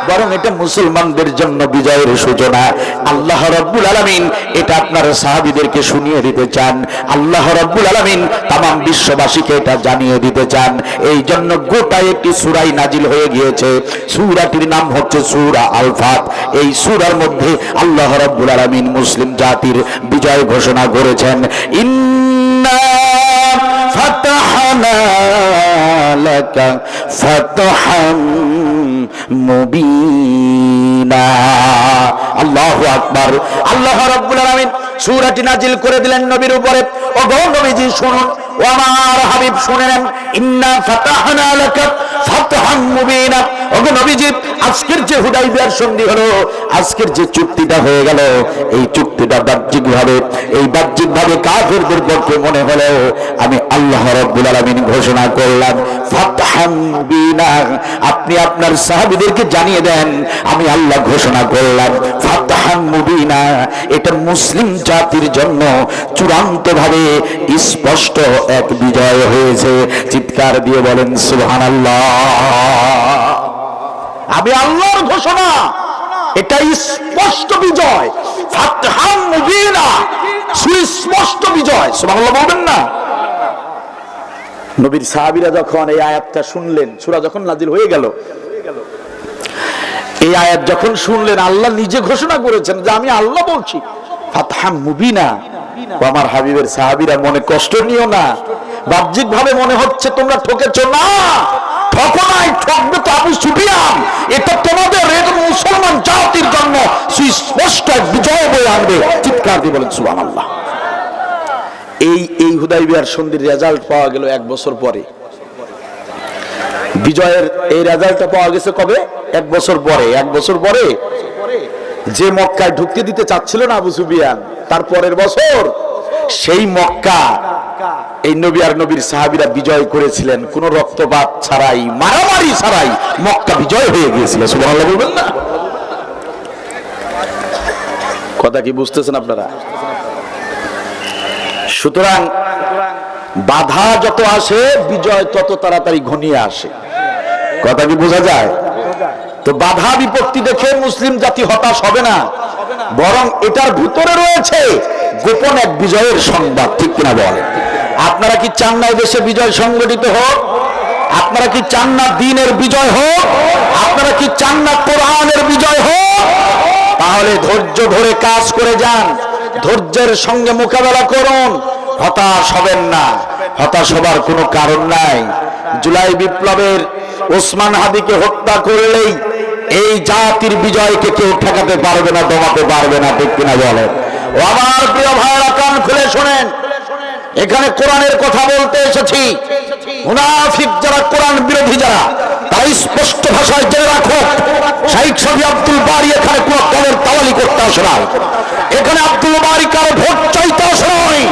বরং এটা মুসলমানদের জন্য বিজয়ের সূচনা। আল্লাহ রাব্বুল আলামিন এটা আপনার সাহাবীদেরকে শুনিয়ে দিতে চান, আল্লাহ রাব্বুল আলামিন তাম বিশ্ববাসীকে এটা জানিয়ে দিতে চান। এই জন্য গোটা একটি সূরা নাজিল হয়ে গিয়েছে। সূরাটির নাম হচ্ছে সূরা আল ফাত। এই সূরার মধ্যে আল্লাহ রাব্বুল আলামিন মুসলিম জাতির বিজয় ঘোষণা করেছেন। ইন্না ফাতাহনা লাকা ফাতহাম মুবিনা। আল্লাহু আকবার। আল্লাহ রাব্বুল আলামিন সূরাটি নাজিল করে দিলেন নবীর উপরে। ও গো নবীজি শুনুন, ও আমার হাবিব শুনে নেন। ইন্না ফাতাহনা লাকা ফাতহাম মুবিনা। ও গো নবীজি, আজকের যে হুদাইবিয়ার সন্ধি হলো, আজকের যে চুক্তিটা হয়ে গেল, এই চুক্তিটা বাহ্যিকভাবে কাফেরদের পক্ষে মনে হলো, আমি আল্লাহ রাব্বুল আলামিন ঘোষণা করলাম ফাতহাম মুবিনা। আপনি আপনার সাহাবীদেরকে জানিয়ে দেন, আমি আল্লাহ ঘোষণা করলাম ফাতহাম মুবিনা। এটা মুসলিম জাতির জন্য চূড়ান্তভাবে স্পষ্ট এক বিজয় হয়েছে। চিৎকার দিয়ে বলেন সুবহানাল্লাহ। আমি আল্লাহর ঘোষণা, এটা স্পষ্ট বিজয়, ফাতহাম মুবিনা, সুস্পষ্ট বিজয়। সুবহানাল্লাহ বলবেন না? নবীর সাহাবীরা যখন এই আয়াতটা শুনলেন, সূরা যখন নাজিল হয়ে গেল, এই আয়াত যখন শুনলেন, আল্লাহ নিজে ঘোষণা করেছেন যে আমি আল্লাহ বলছি ফাতহাম মুবিনা। আমার হাবিবের সাহাবীরা মনে কষ্ট নিও না, বাহ্যিকভাবে মনে হচ্ছে তোমরা ঠকেছো, না ঠকো নাই, ঠকবে তো আবু সুফিয়ান। এটা তোমাদের, এটা মুসলমান জাতির জন্য সুস্পষ্ট বিজয় বয়ে আনবে। চিৎকার দিয়ে বলেন সুবহানাল্লাহ। এই হুদাইবিয়ার সন্ধির রেজাল্ট পাওয়া গেল 1 বছর পরে। বিজয়ের এই রেজাল্টটা পাওয়া গেছে কবে? 1 বছর পরে। 1 বছর পরে যে মক্কায় ঢুকতে দিতে চাচ্ছিল না আবু সুফিয়ান, তার পরের বছর সেই মক্কা এই নবী আর নবীর সাহাবীরা বিজয় করেছিলেন, কোনো রক্তপাত ছাড়াই, মারামারি ছাড়াই মক্কা বিজয় হয়ে গিয়েছিল। সুবহানাল্লাহ বলবেন না? কথা কি বুঝতেছেন আপনারা? সুতরাং বাধা যত আসে, বিজয় তত তাড়াতাড়ি ঘনিয়ে আসে। কথা কি বোঝা যায়? তো বাধা বিপত্তি দেখে মুসলিম জাতি হতাশ হবে না, বরং এটার ভিতরে রয়েছে গোপন এক বিজয়ের সংবাদ। ঠিক কিনা বলেন? আপনারা কি চান না দেশে বিজয় সংগঠিত হোক? আপনারা কি চান না দ্বীনের বিজয় হোক? আপনারা কি চান না কোরআনের বিজয় হোক? তাহলে ধৈর্য ধরে কাজ করে যান, ধৈর্যের সঙ্গে মোকাবেলা করুন, হতাশ হবেন না। হতাশ হবার কোনো কারণ নাই। জুলাই বিপ্লবের ওসমান হাদিকে হত্যা করলেই এই জাতির বিজয়কে কেউ ঠেকাতে পারবে না, দমাতে পারবে না। ঠিক কিনা বলেন? ও আমার প্রিয় ভাইরা, কান খুলে শোনেন, এখানে কোরআনের কথা বলতে এসেছি। মুনাফিক যারা, কোরআন বিরোধী যারা, তারা স্পষ্ট ভাষায় জেনে রাখো, শাইখ শফি আব্দুল বারী এখানে কোন দলের দালালি করতে আসে না। এখানে আব্দুল বারী কারো ভোট চাইতে আসে নয়।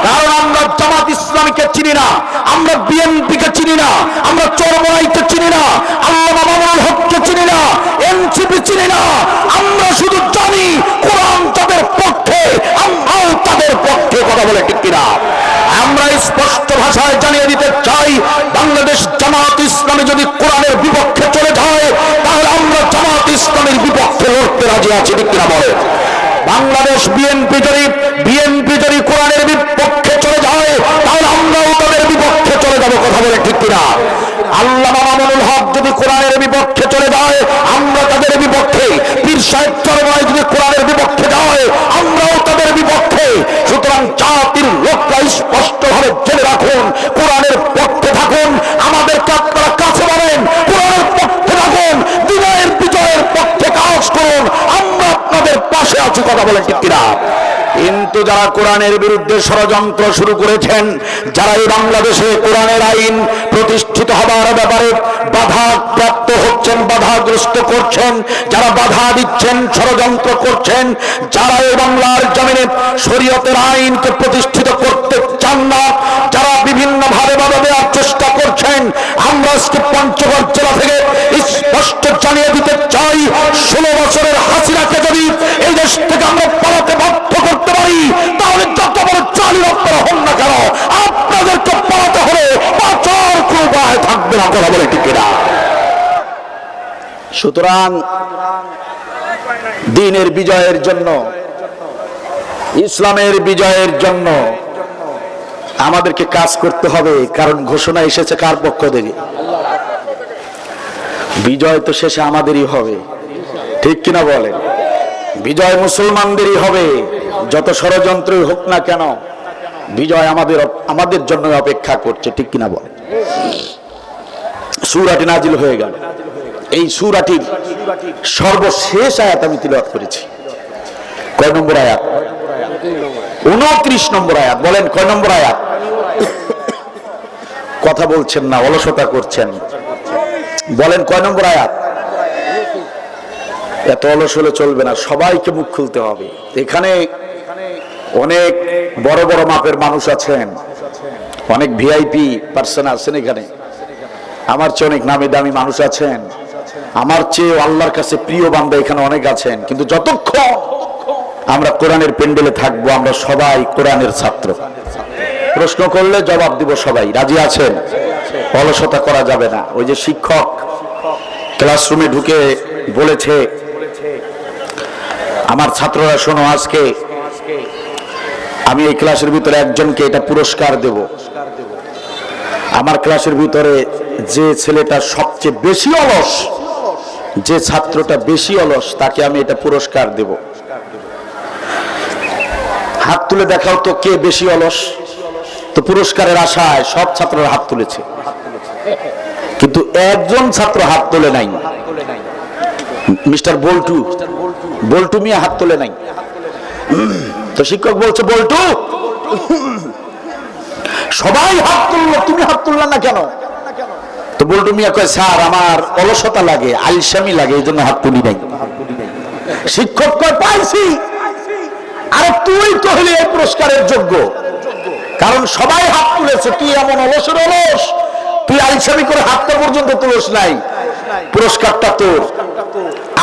কারণ আমরা জামাত ইসলামীকে চিনি না, আমরা বিএনপিকে চিনি না, আমরা চরমনাইকে চিনি না, আল্লামা মামুনুল হককে চিনি না, এনসিপি চিনি না। আমরা শুধু জানি কোরআন তাদের পক্ষে, আমরাও তাদের পক্ষে। কথা বলে ঠিক কিনা? আমরা স্পষ্ট ভাষায় জানিয়ে দিতে চাই, বাংলাদেশ জামাত ইসলামী যদি কোরআনের বিপক্ষে চলে যায়, তাহলে আমরা জামাত ইসলামের বিপক্ষে লড়তে রাজি আছি। ঠিক কিনা বলে? বাংলাদেশ বিএনপি যদি কোরআনের বিপক্ষে চলে যায়, তাহলে আমরাও তাদের বিপক্ষে চলে যাব। কথা বলে ঠিক কিনা? আল্লামা মামুনুল হক যদি কোরআনের বিপক্ষে চলে যায়, আমরা তাদের বিপক্ষে। পীর সাহেব চরমনাই যদি কোরআনের বিপক্ষে যায়, আমরাও তাদের বিপক্ষে। সুতরাং জাতির লোকরা স্পষ্টভাবে জেনে রাখুন, কোরআনের পক্ষে থাকুন। আমাদেরকে আপনারা কাছে পাবেন, কোরআনের পক্ষে থাকুন, দ্বীনের বিজয়ের পক্ষে কাজ করুন। আমরা আপনাদের পাশে আছি। কথা বলেন ঠিক কিনা? কিন্তু যারা কোরআনের বিরুদ্ধে ষড়যন্ত্র শুরু করেছেন, যারা এই বাংলাদেশে কোরআনের আইন প্রতিষ্ঠিত হবার ব্যাপারে বাধা প্রাপ্ত হচ্ছেন, বাধাগ্রস্ত করছেন, যারা বাধা দিচ্ছেন, ষড়যন্ত্র করছেন, যারা এই বাংলার জমিনে শরীয়তের আইনকে প্রতিষ্ঠিত করতে চান না, যারা বিভিন্ন ভাবে বাধা দেওয়ার চেষ্টা করছেন, আমরা আজকে পঞ্চগড় জেলা থেকে স্পষ্ট জানিয়ে দিতে চাই, 16 বছরের যারা হন না কেন, আপনাদেরকে পালাতে হলে বাঁচার কোনো উপায় থাকবে না। কথা বলে ঠিক কিনা? সুতরাং দ্বীনের বিজয়ের জন্য, ইসলামের বিজয়ের জন্য আমাদেরকে কাজ করতে হবে। কারণ ঘোষণা এসেছে কার পক্ষ থেকে? বিজয় তো শেষে আমাদেরই হবে, ঠিক কিনা বলেন? বিজয় মুসলমানদেরই হবে। যত ষড়যন্ত্রই হোক না কেন, বিজয় আমাদের জন্য অপেক্ষা করছে, ঠিক কিনা বলেন? সূরাটি নাজিল হয়ে গেল। এই সূরাটির সর্বশেষ আয়াত আমি তিলাওয়াত করেছি। কয় নম্বর আয়াত? 29 নম্বর আয়াত। বলেন কয় নম্বর আয়াত? কথা বলছেন না, অলসতা করছেন। বলেন কয় নম্বর আয়াত? এত অলস হলে চলবে না, সবাইকে মুখ খুলতে হবে। এখানে অনেক বড় বড় মাপের মানুষ আছেন, অনেক ভিআইপি পার্সন আছেন এখানে, আমার চেয়ে অনেক নামি দামি মানুষ আছেন, আমার চেয়ে আল্লাহর কাছে প্রিয় বান্দা এখানে অনেক আছেন। কিন্তু যতক্ষণ আমরা কোরআনের পেন্ডেলে থাকবো, আমরা সবাই কোরআনের ছাত্র। প্রশ্ন করলে জবাব দিব সবাই। রাজি আছেন? অলসতা করা যাবে না। ওই যে শিক্ষক ক্লাসরুমে ঢুকে বলেছে, আমার ছাত্ররা শোনো, আজকে আমি এই ক্লাসের ভিতরে একজনকে এটা পুরস্কার দেব। আমার ক্লাসের ভিতরে যে ছেলেটা সবচেয়ে বেশি অলস, যে ছাত্রটা বেশি অলস, তাকে আমি এটা পুরস্কার দেব। হাত তুলে দেখাও তো কে বেশি অলস। তো পুরস্কারের আশায় সব ছাত্ররা হাত তুলেছে, কিন্তু একজন ছাত্র হাত তোলে নাই। মিস্টার বল্টু, বল্টু মিয়া হাত তোলে নাই। তো শিক্ষক বলছে, বল্টু, সবাই হাত তুললো, তুমি হাত তুললা না কেন? তো বল্টু মিয়া কয়, স্যার আমার অলসতা লাগে, আলসামি লাগে, এই জন্য হাত তুলি নাই। শিক্ষক কয়, পাইছি, আরে তুই তো হলি এই পুরস্কারের যোগ্য, কারণ সবাই হাত তুলেছে, তুই এমন অলসের অলস, তুই আলসামি করে হাতটা পর্যন্ত তুলস নাই, পুরস্কারটা তোর।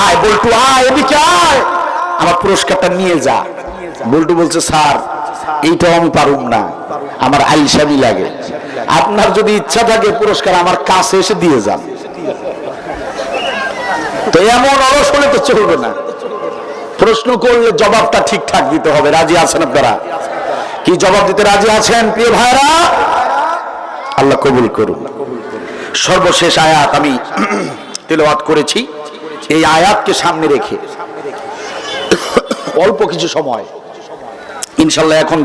আয় বল্টু, আয় এদিকে আয়, আমার পুরস্কারটা নিয়ে যা। বল্টু বলছে, স্যার এইটাও আমি পারুম না, আমার আলসামি লাগে। আপনার যদি ইচ্ছা থাকে পুরস্কার আমার কাছে এসে দিয়ে যান। তো এমন অলস হলে তো চলবে না। প্রশ্ন করলে জবাবটা ঠিকঠাক দিতে হবে। রাজি আছেন আপনারা? কি জবাব দিতে রাজি আছেন প্রিয় ভাইরা? আল্লাহ কবুল করুন। সর্বশেষ আয়াত আমি তেলাওয়াত করেছি। এই আয়াতকে সামনে রেখে অল্প কিছু সময় ইনশাআল্লাহ এখন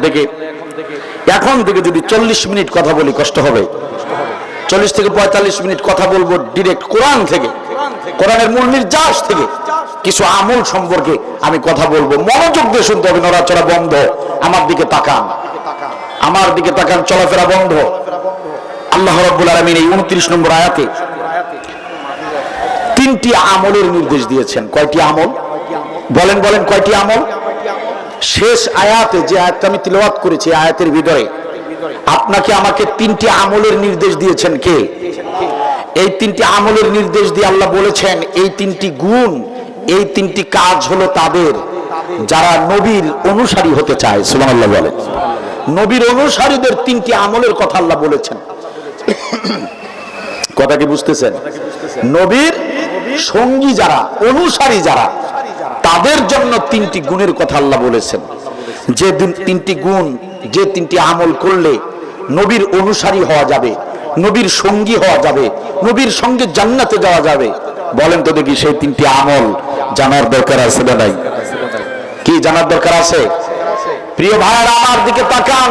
থেকে যদি 40 মিনিট কথা বলি কষ্ট হবে। 40 থেকে 45 মিনিট কথা বলবো ডিরেক্ট কোরআন থেকে, কোরআনের মূল নির্যাস থেকে কিছু আমল সম্পর্কে আমি কথা বলবো। মনোযোগ দিয়ে শুনতে হবে, নড়াচড়া বন্ধ, আমার দিকে তাকান, আমার দিকে তাকান, চলাফেরা বন্ধ। আল্লাহ রাব্বুল আলামিন এই 29 নম্বর আয়াতে 3টি আমলের নির্দেশ দিয়েছেন। কয়টি আমল? বলেন বলেন, কয়টি আমল? শেষ আয়াতে যে আয়াতটা আমি তিলাওয়াত করেছি, আয়াতের ভিতরে আপনাকে আমাকে 3টি আমলের নির্দেশ দিয়েছেন। কে? এই 3টি আমলের নির্দেশ দিয়ে আল্লাহ বলেছেন, এই 3টি গুণ, এই 3টি কাজ হলো তাদের যারা নবীর অনুসারী হতে চায়। সুবহানাল্লাহ বলেন। নবীর অনুসারীদের 3টি আমলের কথা আল্লাহ বলেছেন। কথা কি বুঝতেছেন? নবীর সঙ্গী যারা, অনুসারী যারা, তাদের জন্য 3টি গুণের কথা আল্লাহ বলেছেন। যে 3টি গুণ, যে 3টি আমল করলে নবীর অনুসারী হওয়া যাবে, নবীর সঙ্গী হওয়া যাবে, নবীর সঙ্গে জান্নাতে যাওয়া যাবে। বলেন তো দেখি সেই 3টি আমল জানার দরকার আছে না নাই? কি জানার দরকার আছে? প্রিয় ভাইরা আমার দিকে তাকান।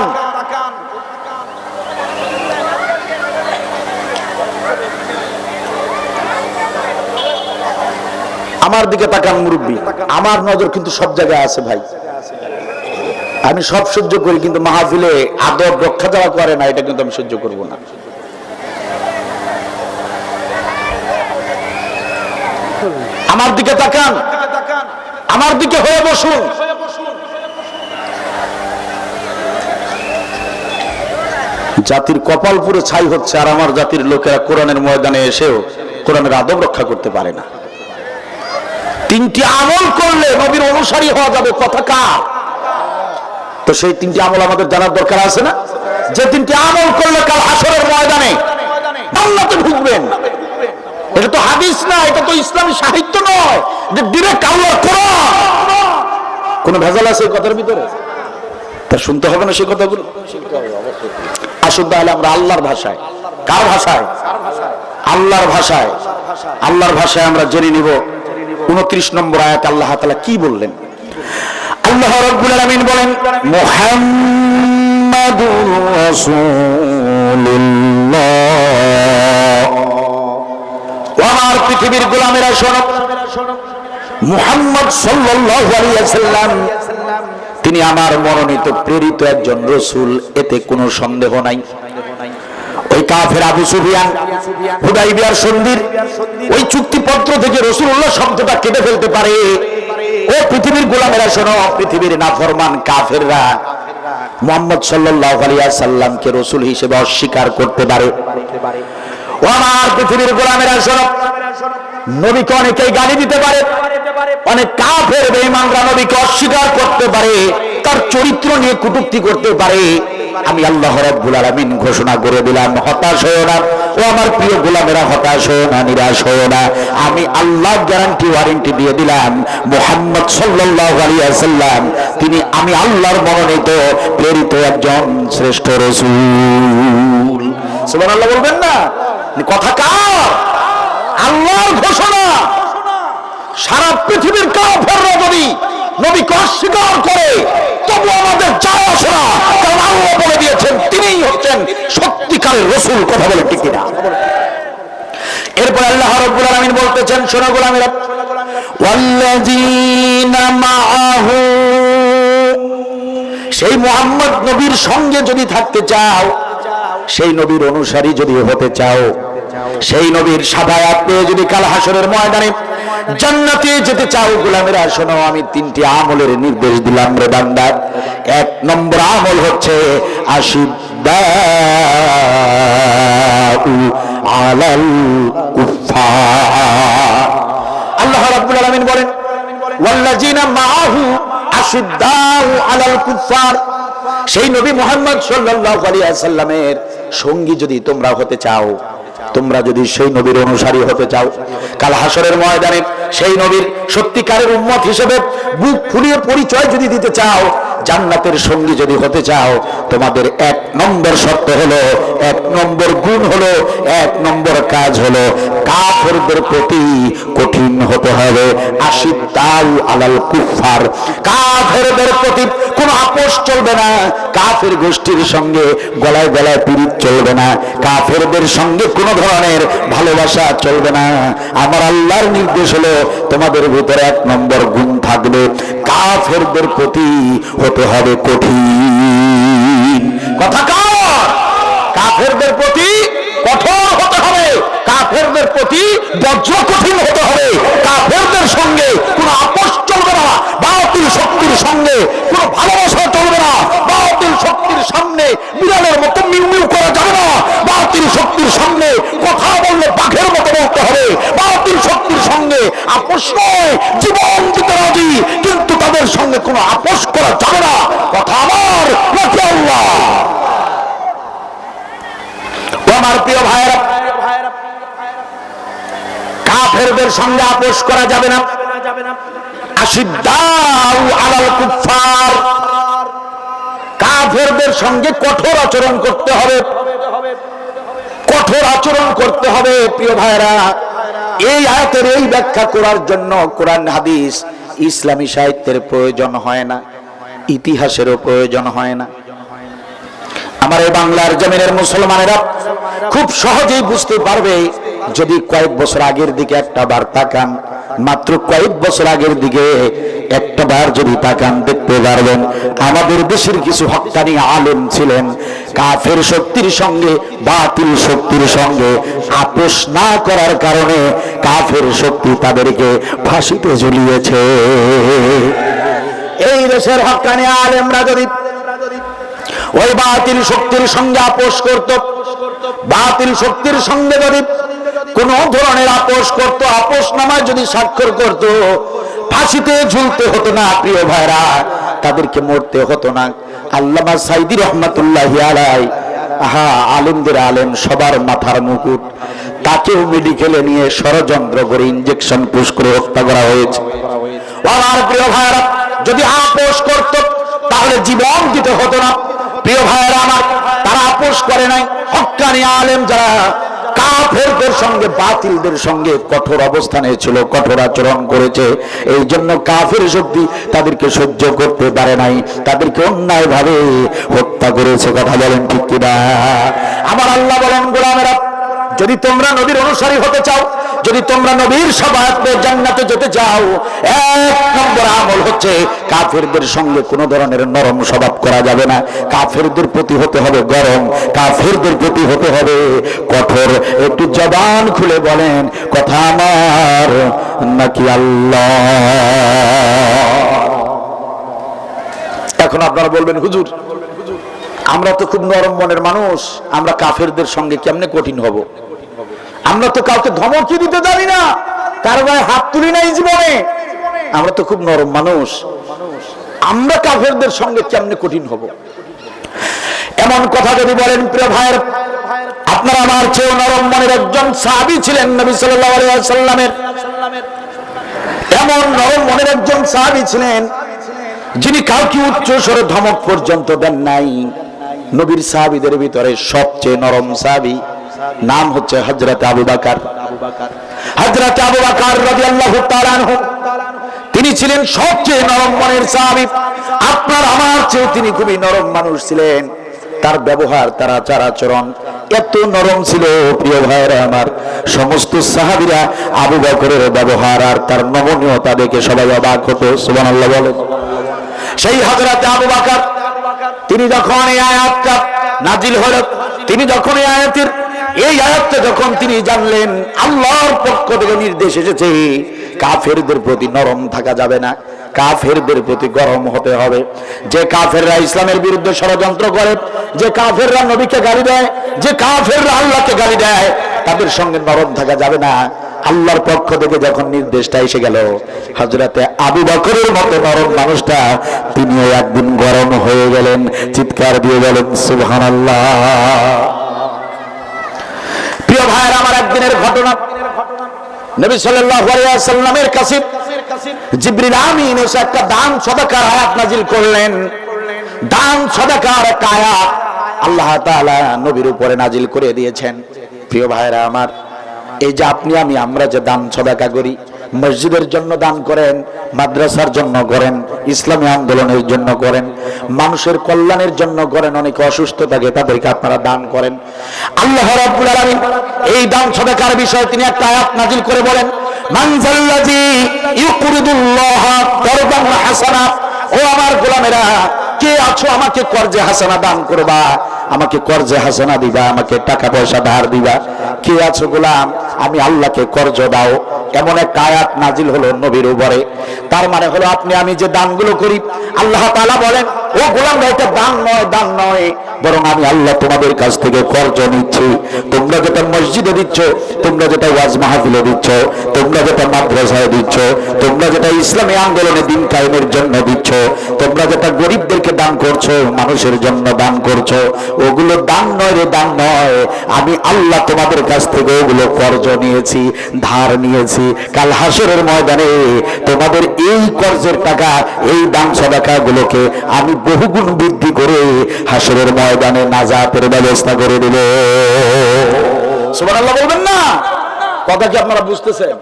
আমার দিকে তাকান মুরব্বী, আমার নজর কিন্তু সব জায়গায় আছে ভাই। আমি সব সহ্য করি, কিন্তু মাহফিলে আদব রক্ষা যাওয়া করে না, এটা কিন্তু আমি সহ্য করব না। আমার দিকে তাকান, আমার দিকে হয়ে বসুন। জাতির কপাল পুরো ছাই হচ্ছে, আর আমার জাতির লোকেরা কোরআনের ময়দানে এসেও কোরআনের আদব রক্ষা করতে পারে না। 3টি আমল করলে নবীর অনুসারী হওয়া যাবে। কথা কার? তো সেই তিনটি আমল আমাদের জানার দরকার আছে না? যে তিনটি আমল করলে কাল হাসরের ময়দানে জান্নাতে ঢুকবেন। এটা তো হাদিস না, এটা তো ইসলামী সাহিত্য নয়, যে ডিরেক্ট আল্লাহর কোরআন। কোন ভেজাল আছে এই কথার ভিতরে? তা শুনতে হবে না সেই কথাগুলো? আসুন তাহলে আমরা আল্লাহর ভাষায়, কার ভাষায়? আল্লাহর ভাষায়, আল্লাহর ভাষায় আমরা জেনে নিব 29 নম্বর আয়াতে আল্লাহ তাআলা কি বললেন। আল্লাহ রাব্বুল আলামিন বলেন, মুহাম্মাদুর রাসূলুল্লাহ, আমার পৃথিবীর গোলামেরা শোনো, মুহাম্মদ সাল্লাল্লাহু আলাইহি ওয়াসাল্লাম তিনি আমার মনোনীত প্রেরিত একজন রাসূল, এতে কোনো সন্দেহ নাই। ওই কাফের আবু সুফিয়ান হুদাইবিয়ার সন্ধির ওই চুক্তিপত্র থেকে রাসূলুল্লাহ শব্দটা কেটে ফেলতে পারে। ও পৃথিবীর গোলামেরা শোনো, পৃথিবীর নাফরমান কাফেররা মুহাম্মদ সাল্লাল্লাহু আলাইহি ওয়াসাল্লামকে রাসূল হিসেবে অস্বীকার করতে পারে। ও আমার পৃথিবীর গোলামেরা শোনো, নবীকে অনেকেই গালি দিতে পারে, অনেক কাফের বেঈমানরা নবীকে অস্বীকার করতে পারে, তার চরিত্র নিয়ে কটূক্তি করতে পারে। আমি আল্লাহ রাব্বুল আলামিন ঘোষণা করে দিলাম, হতাশ হয়ো না। ও আমার প্রিয় গোলামেরা, হতাশ হয়ো না, নিরাশ হয়ো না। আমি আল্লাহ গ্যারান্টি ওয়ারেন্টি দিয়ে দিলাম, মুহাম্মদ সাল্লাল্লাহু আলাইহি ওয়াসাল্লাম তিনি আমি আল্লাহর মনোনীত প্রেরিত একজন শ্রেষ্ঠ রাসূল। সুবহানাল্লাহ বলবেন না? কথা কার? আল্লাহর ঘোষণা। সারা পৃথিবীর কাফেররা যদি নবীকে অস্বীকার করে তবু আমাদের যায় আসে না, কারণ আল্লাহ বলে দিয়েছেন তিনিই হচ্ছেন সত্যিকারের রাসূল। কথা বলে ঠিক কিনা? এরপর আল্লাহ রাব্বুল আলামিন বলতেছেন, শোনো গোলামেরা, ওয়াল্লাযীনা মাআহু, সেই মুহাম্মদ নবীর সঙ্গে যদি থাকতে চাও, সেই নবীর অনুসারী যদি হতে চাও, সেই নবীর সাফায়াত পেয়ে যদি কাল হাসরের ময়দানে জান্নাতে যেতে চাও, গোলামেরা শোনো, আমি তিনটি আমলের নির্দেশ দিলাম রে বান্দা। 1 নম্বর আমল হচ্ছে আশিদ্দাউ আলাল কুফার। আল্লাহ রাব্বুল আলামিন বলেন, ওয়াল্লাযীনা মাআহু আশিদ্দাউ আলাল কুফার, সেই নবী মুহাম্মদ সাল্লাল্লাহু আলাইহি ওয়াসাল্লামের সঙ্গী যদি তোমরা হতে চাও, তোমরা যদি সেই নবীর অনুসারী হতে চাও, কাল হাসরের ময়দানে সেই নবীর সত্যিকারের উম্মত হিসেবে বুক ফুলিয়ে পরিচয় যদি দিতে চাও, জান্নাতের সঙ্গী যদি হতে চাও, তোমাদের 1 নম্বর শর্ত হলো, 1 নম্বর গুণ হলো, 1 নম্বর কাজ হলো কাফেরদের প্রতি কঠিন হতে হবে। আশিদ্দাউ আলাল কুফার, কাফেরদের প্রতি কোনো আপোষ চলবে না, কাফের গোষ্ঠীর সঙ্গে গলায় গলায় পিরিত চলবে না, কাফেরদের সঙ্গে কোনো ধরনের ভালোবাসা চলবে না। আমার আল্লাহর নির্দেশ হলো তোমাদের ভিতরে 1 নম্বর গুণ থাকবে, কাফেরদের প্রতি হতে হবে কঠিন। কথা কার? কাফেরদের প্রতি কঠোর হতে হবে, কাফেরদের প্রতি বজ্র কঠিন হতে হবে, কাফেরদের সঙ্গে কোনো আপোষ চলবে না, বাতিল শক্তির সঙ্গে কোনো ভালোবাসা চলবে না, বাতিল শক্তির সামনে বিড়ালের মতো মিউ মিউ করা যাবে না, বাতিল শক্তির সামনে কথা বললে বাঘের মতো বলতে হবে, বাতিল শক্তির সঙ্গে আপোষ নয়, জীবন দিতে রাজি, কিন্তু তাদের সঙ্গে কোনো আপোষ করা যাবে না। কথা আমার নাকি আল্লাহ? আমার প্রিয় ভাইয়েরা, কাফেরদের সঙ্গে আপোষ করা যাবে না। আশিদ্দাউ আলাল কুফার, কাফেরদের সঙ্গে কঠোর আচরণ করতে হবে, কঠোর আচরণ করতে হবে। প্রিয় ভাইয়েরা, এই আয়াতের এই ব্যাখ্যা করার জন্য কোরআন হাদিস ইসলামী সাহিত্যের প্রয়োজন হয় না, ইতিহাসেরও প্রয়োজন হয় না। আমার এই বাংলার জমিনের মুসলমানেরা খুব সহজেই বুঝতে পারবে যদি কয়েক বছর আগের দিকে একটা বার তাকান, মাত্র কয়েক বছর আগের দিকে একটা বার যদি তাকান, দেখতে পারবেন আমাদের দেশের কিছু হক্কানি আলেম ছিলেন, কাফের শক্তির সঙ্গে বাতিল শক্তির সঙ্গে আপোষ না করার কারণে কাফের শক্তি তাদেরকে ফাঁসিতে ঝুলিয়েছে। এই দেশের হক্কানি আলেমরা যদি ওই বাতিল শক্তির সঙ্গে আপোষ করত, বাতিল শক্তির সঙ্গে যদি কোন ধরনের আপোষ করত, আপোষ নামায় যদি স্বাক্ষর করত, ফাঁসিতে ঝুলতে হতো না প্রিয় ভাইরা, তাদেরকে মরতে হতো না। আল্লামা সাইদি রহমাতুল্লাহি আলাইহি, আহা আলেমদের আলেম, সবার মাথার মুকুট, তাকেও মেডিকেলে নিয়ে ষড়যন্ত্র করে ইনজেকশন পুশ করে হত্যা করা হয়েছে। আমার প্রিয় ভাইরা, যদি আপোষ করত তাহলে জীবন দিতে হতো না। প্রিয় ভাইরা আমার, তারা আপোষ করে নাই। হক্কানি আলেম যারা কাফেরদের সঙ্গে, বাতিলদের সঙ্গে কঠোর অবস্থানে ছিল, কঠোর আচরণ করেছে, এই জন্য কাফের শক্তি তাদেরকে সহ্য করতে পারে নাই, তাদেরকে অন্যায় ভাবে হত্যা করেছে। কথা বলেন ঠিক কিনা? আমার আল্লাহ বলেন, গোলামেরা, যদি তোমরা নবীর অনুসারী হতে চাও, যদি তোমরা নবীর শাফাআত পেয়ে জান্নাতে যেতে চাও, এক নম্বর আমল হচ্ছে কাফেরদের সঙ্গে কোনো ধরনের নরম স্বভাব করা যাবে না। কাফেরদের প্রতি হতে হবে গরম, কাফেরদের প্রতি হতে হবে কঠোর। একটু জবান খুলে বলেন, কথা আমার নাকি আল্লাহ? এখন আপনারা বলবেন, হুজুর আমরা তো খুব নরম মনের মানুষ, আমরা কাফেরদের সঙ্গে কেমনে কঠিন হব? আমরা তো কাউকে ধমকি দিতে জানি না, কারো গায়ে হাত তুলি নাই জীবনে, আমরা তো খুব নরম মানুষ, আমরা কাফেরদের সঙ্গে কেমনে কঠিন হব? এমন কথা যদি বলেন, প্রিয় ভাইয়ের, আপনারা আমার চেয়ে নরম মনের একজন সাহাবী ছিলেন নবী সাল্লাল্লাহু আলাইহি ওয়াসাল্লামের। এমন নরম মনের একজন সাহাবী ছিলেন যিনি কাউকে উচ্চ স্বরে ধমক পর্যন্ত দেন নাই। নবীর সাহাবীদের ভিতরে সবচেয়ে নরম সাহাবী নাম হচ্ছে হযরত আবু বকর। হযরত আবু বকর রাদিয়াল্লাহু তাআলা আনহু, তিনি ছিলেন সবচেয়ে নরম মনের সাহাবী। আপনার আমার চেয়ে তিনি খুবই নরম মানুষ ছিলেন। তার ব্যবহার, তার আচার আচরণ এত নরম ছিল, প্রিয় ভাইরা আমার, সমস্ত সাহাবীরা আবু বকরের ব্যবহার আর তার নমনীয়তা দেখে সবাই অবাক হতো। সুবহানাল্লাহ বলেন। সেই হযরত আবু বকর, তিনি যখন এই আয়াতটা নাজিল হলো, তিনি যখন এই আয়াতটা যখন তিনি জানলেন আল্লাহর পক্ষ থেকে নির্দেশ এসেছে, কাফেরদের প্রতি নরম থাকা যাবে না, কাফেরদের প্রতি গরম হতে হবে। যে কাফেররা ইসলামের বিরুদ্ধে ষড়যন্ত্র করে, যে কাফেররা নবীকে গালি দেয়, যে কাফেররা আল্লাহকে গালি দেয়, তাদের সঙ্গে নরম থাকা যাবে না। আল্লাহর পক্ষ থেকে যখন নির্দেশটা এসে গেল, হযরতে আবু বকরের মতো নরম মানুষটা তিনিও একদিন গরম হয়ে গেলেন। চিৎকার দিয়ে বলেন সুবহানাল্লাহ। প্রিয় ভাইয়েরা আমার, একদিনের ঘটনা, নবী সাল্লাল্লাহু আলাইহি ওয়াসাল্লামের কাছে জিবরিল আমিন এসে একটা দান সাদাকার আয়াত নাজিল করলেন। দান সাদাকার একটা আয়াত আল্লাহ তাআলা নবীর উপরে নাজিল করে দিয়েছেন। প্রিয় ভাইয়েরা আমার, এই যে আপনি আমি, আমরা যে দান সাদাকা করি, মসজিদের জন্য দান করেন, মাদ্রাসার জন্য করেন, ইসলামী আন্দোলনের জন্য করেন, মানুষের কল্যাণের জন্য করেন, অনেকে অসুস্থ থাকে তাদেরকে আপনারা দান করেন। আল্লাহ রাব্বুল আলামিন এই দান সাদাকার বিষয়ে তিনি একটা আয়াত নাজিল করে বলেন, মান যাল্লাযী ইউকরিদুল্লাহা করদান হাসানা। ও আমার গোলামেরা, কে আছো আমাকে কর্জে হাসানা দান করবা, আমাকে কর্জে হাসানা দিবা, আমাকে টাকা পয়সা ধার দিবা? কে আছো গোলাম, আমি আল্লাহকে কর্জ দাও। এমন একটা আয়াত নাজিল হলো নবীর উপরে। তার মানে হলো আপনি আমি যে দানগুলো করি, আল্লাহ তাআলা বলেন, ও গোলাম, এটা দান নয়, দান নয়, বরং আমি আল্লাহ তোমাদের কাছ থেকে কর্জ নিচ্ছি। তোমরা যেটা মসজিদে দিচ্ছ, তোমরা যেটা ওয়াজ মাহফিলে দিচ্ছ, তোমরা যেটা মাদ্রাসায় দিচ্ছ, তোমরা যেটা ইসলামী আন্দোলনে দিন কায়েমের জন্য দিচ্ছ, তোমরা যেটা গরিবদেরকে দান করছো, মানুষের জন্য দান করছো, ওগুলো দান নয় রে, দান নয়। আমি আল্লাহ তোমাদের কাছ থেকে ওগুলো কর্জ নিয়েছি, ধার নিয়েছি। কাল হাসরের ময়দানে তোমাদের এই কর্জের টাকা, এই দান সাদাকা গুলোকে আমি বহুগুণ বৃদ্ধি করে হাসরের ময়দানে নাজাতের ব্যবস্থা করে দেব। সুবহানাল্লাহ বলবেন না? কথা কি আপনারা বুঝতেছেন?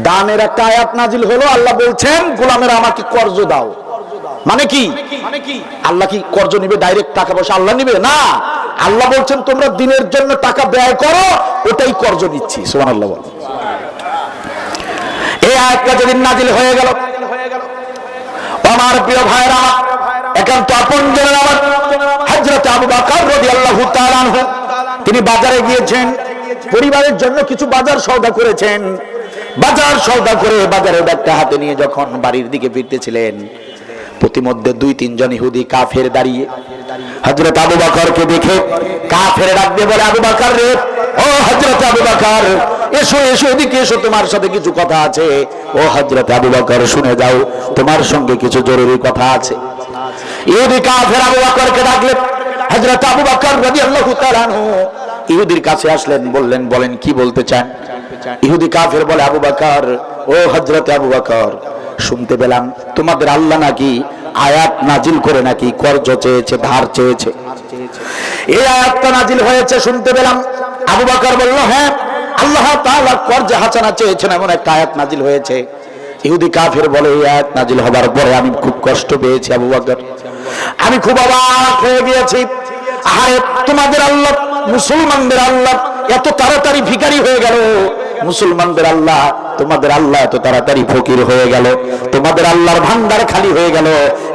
দানের একটা আয়াত নাজিল হলো, আল্লাহ বলছেন গোলামেরা আমাকে কর্জ দাও। মানে কি? আল্লাহ কি কর্জ নিবে? ডাইরেক্ট টাকা পয়সা আল্লাহ নিবে না। আল্লাহ বলছেন তোমরা দিনের জন্য টাকা ব্যয় করো, ওটাই কর্জ নিচ্ছি। সুবহানাল্লাহ বল। এই আয়াতটা যেদিন নাজিল হয়ে গেল, আমার প্রিয় ভাইরা, একান্ত আপনজনের আমার হযরত আবু বকর রাদিয়াল্লাহু তাআলা আনহু, তিনি বাজারে গিয়েছেন, পরিবারের জন্য কিছু বাজার সওদা করেছেন। বাজার সওদা করে বাজারের ব্যাগটা হাতে নিয়ে যখন বাড়ির দিকে ফিরতেছিলেন, প্রতিমধ্যে 2-3 জন ইহুদি কাফের দাঁড়িয়ে হযরত আবু বকরকে দেখে কাফের ডাক দিয়ে বলে, আবু বকর রে, ও হযরত আবু বকর, এসো এসো, এদিকে এসো, তোমার সাথে কিছু কথা আছে। ও হযরত আবু বকর, শুনে যাও, তোমার সঙ্গে কিছু জরুরি কথা আছে। ইহুদি কাফের আবু বকরকে ডাকলেন। হযরত আবু বকর রাদিয়াল্লাহু তাআলা আনহু ইহুদির কাছে আসলেন, বললেন, বলেন কি বলতে চান? ইহুদি কাফের বলে, আবু বকর, ও হযরত আবু বকর, শুনতে পেলাম তোমাদের আল্লাহ নাকি আয়াত নাজিল করে নাকি কর্জ চেয়েছে, ধার চেয়েছে। এই আয়াতটা নাজিল হয়েছে শুনতে পেলাম। আবু বকর বলল, হ্যাঁ, আল্লাহ তাআলা কর্জ হাসানা চেয়েছেন, এমন একটা আয়াত নাজিল হয়েছে। ইহুদি কাফের বলে, এই আয়াত নাজিল হবার পরে আমি খুব কষ্ট পেয়েছি আবু বকর, আমি খুব অবাক হয়ে গিয়েছি। আরে তোমাদের আল্লাহ, মুসলমানদের আল্লাহ এত তাড়াতাড়ি ভিখারি হয়ে গেল, মুসলমানদের আল্লাহ, তোমাদের আল্লাহ এত তাড়াতাড়ি ফকির হয়ে গেল, তোমাদের আল্লাহর ভান্ডার খালি হয়ে গেল,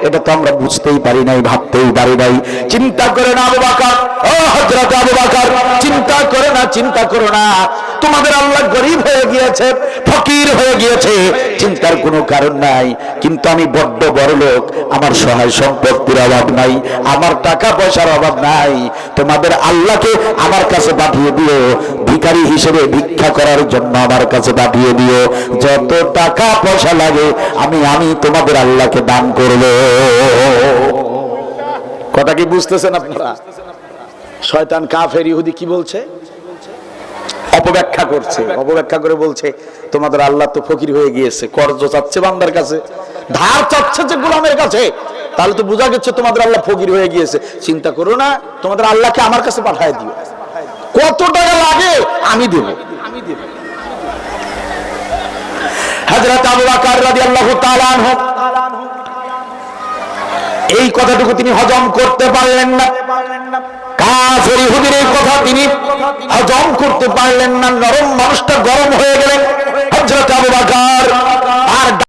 এটা তো আমরা বুঝতেই পারি নাই, ভাবতেই পারি নাই। চিন্তা করে না আবু বকর, ও হযরত আবু বকর, চিন্তা করে না, চিন্তা করো না, তোমাদের আল্লাহ গরীব হয়ে গিয়েছে, ফকির হয়ে গিয়েছে, চিন্তার কোনো কারণ নাই। কিন্তু আমি বড্ড বড় লোক, আমার সহায় সম্পত্তির অভাব নাই, আমার টাকা পয়সার অভাব নাই, তোমাদের আল্লাহকে আমার কাছে পাঠিয়ে দিও, ভিখারি হিসেবে ভিক্ষা করার জন্য আমার কাছে পাঠিয়ে দিও, যত টাকা পয়সা লাগে আমি তোমাদের আল্লাহকে দান করব। কথা কি বুঝতেছেন আপনারা? শয়তান কাফের ইহুদি কি বলছে? অপব্যাখ্যা করছে, অপব্যাখ্যা করে বলছে তোমাদের আল্লাহ তো ফকির হয়ে গিয়েছে, কর্জ চাচ্ছে বান্দার কাছে, ধার চাচ্ছে যে গোলামের কাছে, তাহলে তো বোঝা গেছে তোমাদের আল্লাহ ফকির হয়ে গিয়েছে। চিন্তা করো না, তোমাদের আল্লাহকে আমার কাছে পাঠিয়ে দিও, কত টাকা লাগে আমি দেব। হযরত আবু বকর রাদিয়াল্লাহু তাআলা আনহু এই কথাটুকু তিনি হজম করতে পারলেন না। কাফের ইহুদির এই কথা তিনি হজম করতে পারলেন না। নরম মানুষটা গরম হয়ে গেলেন। হযরত আবু বকর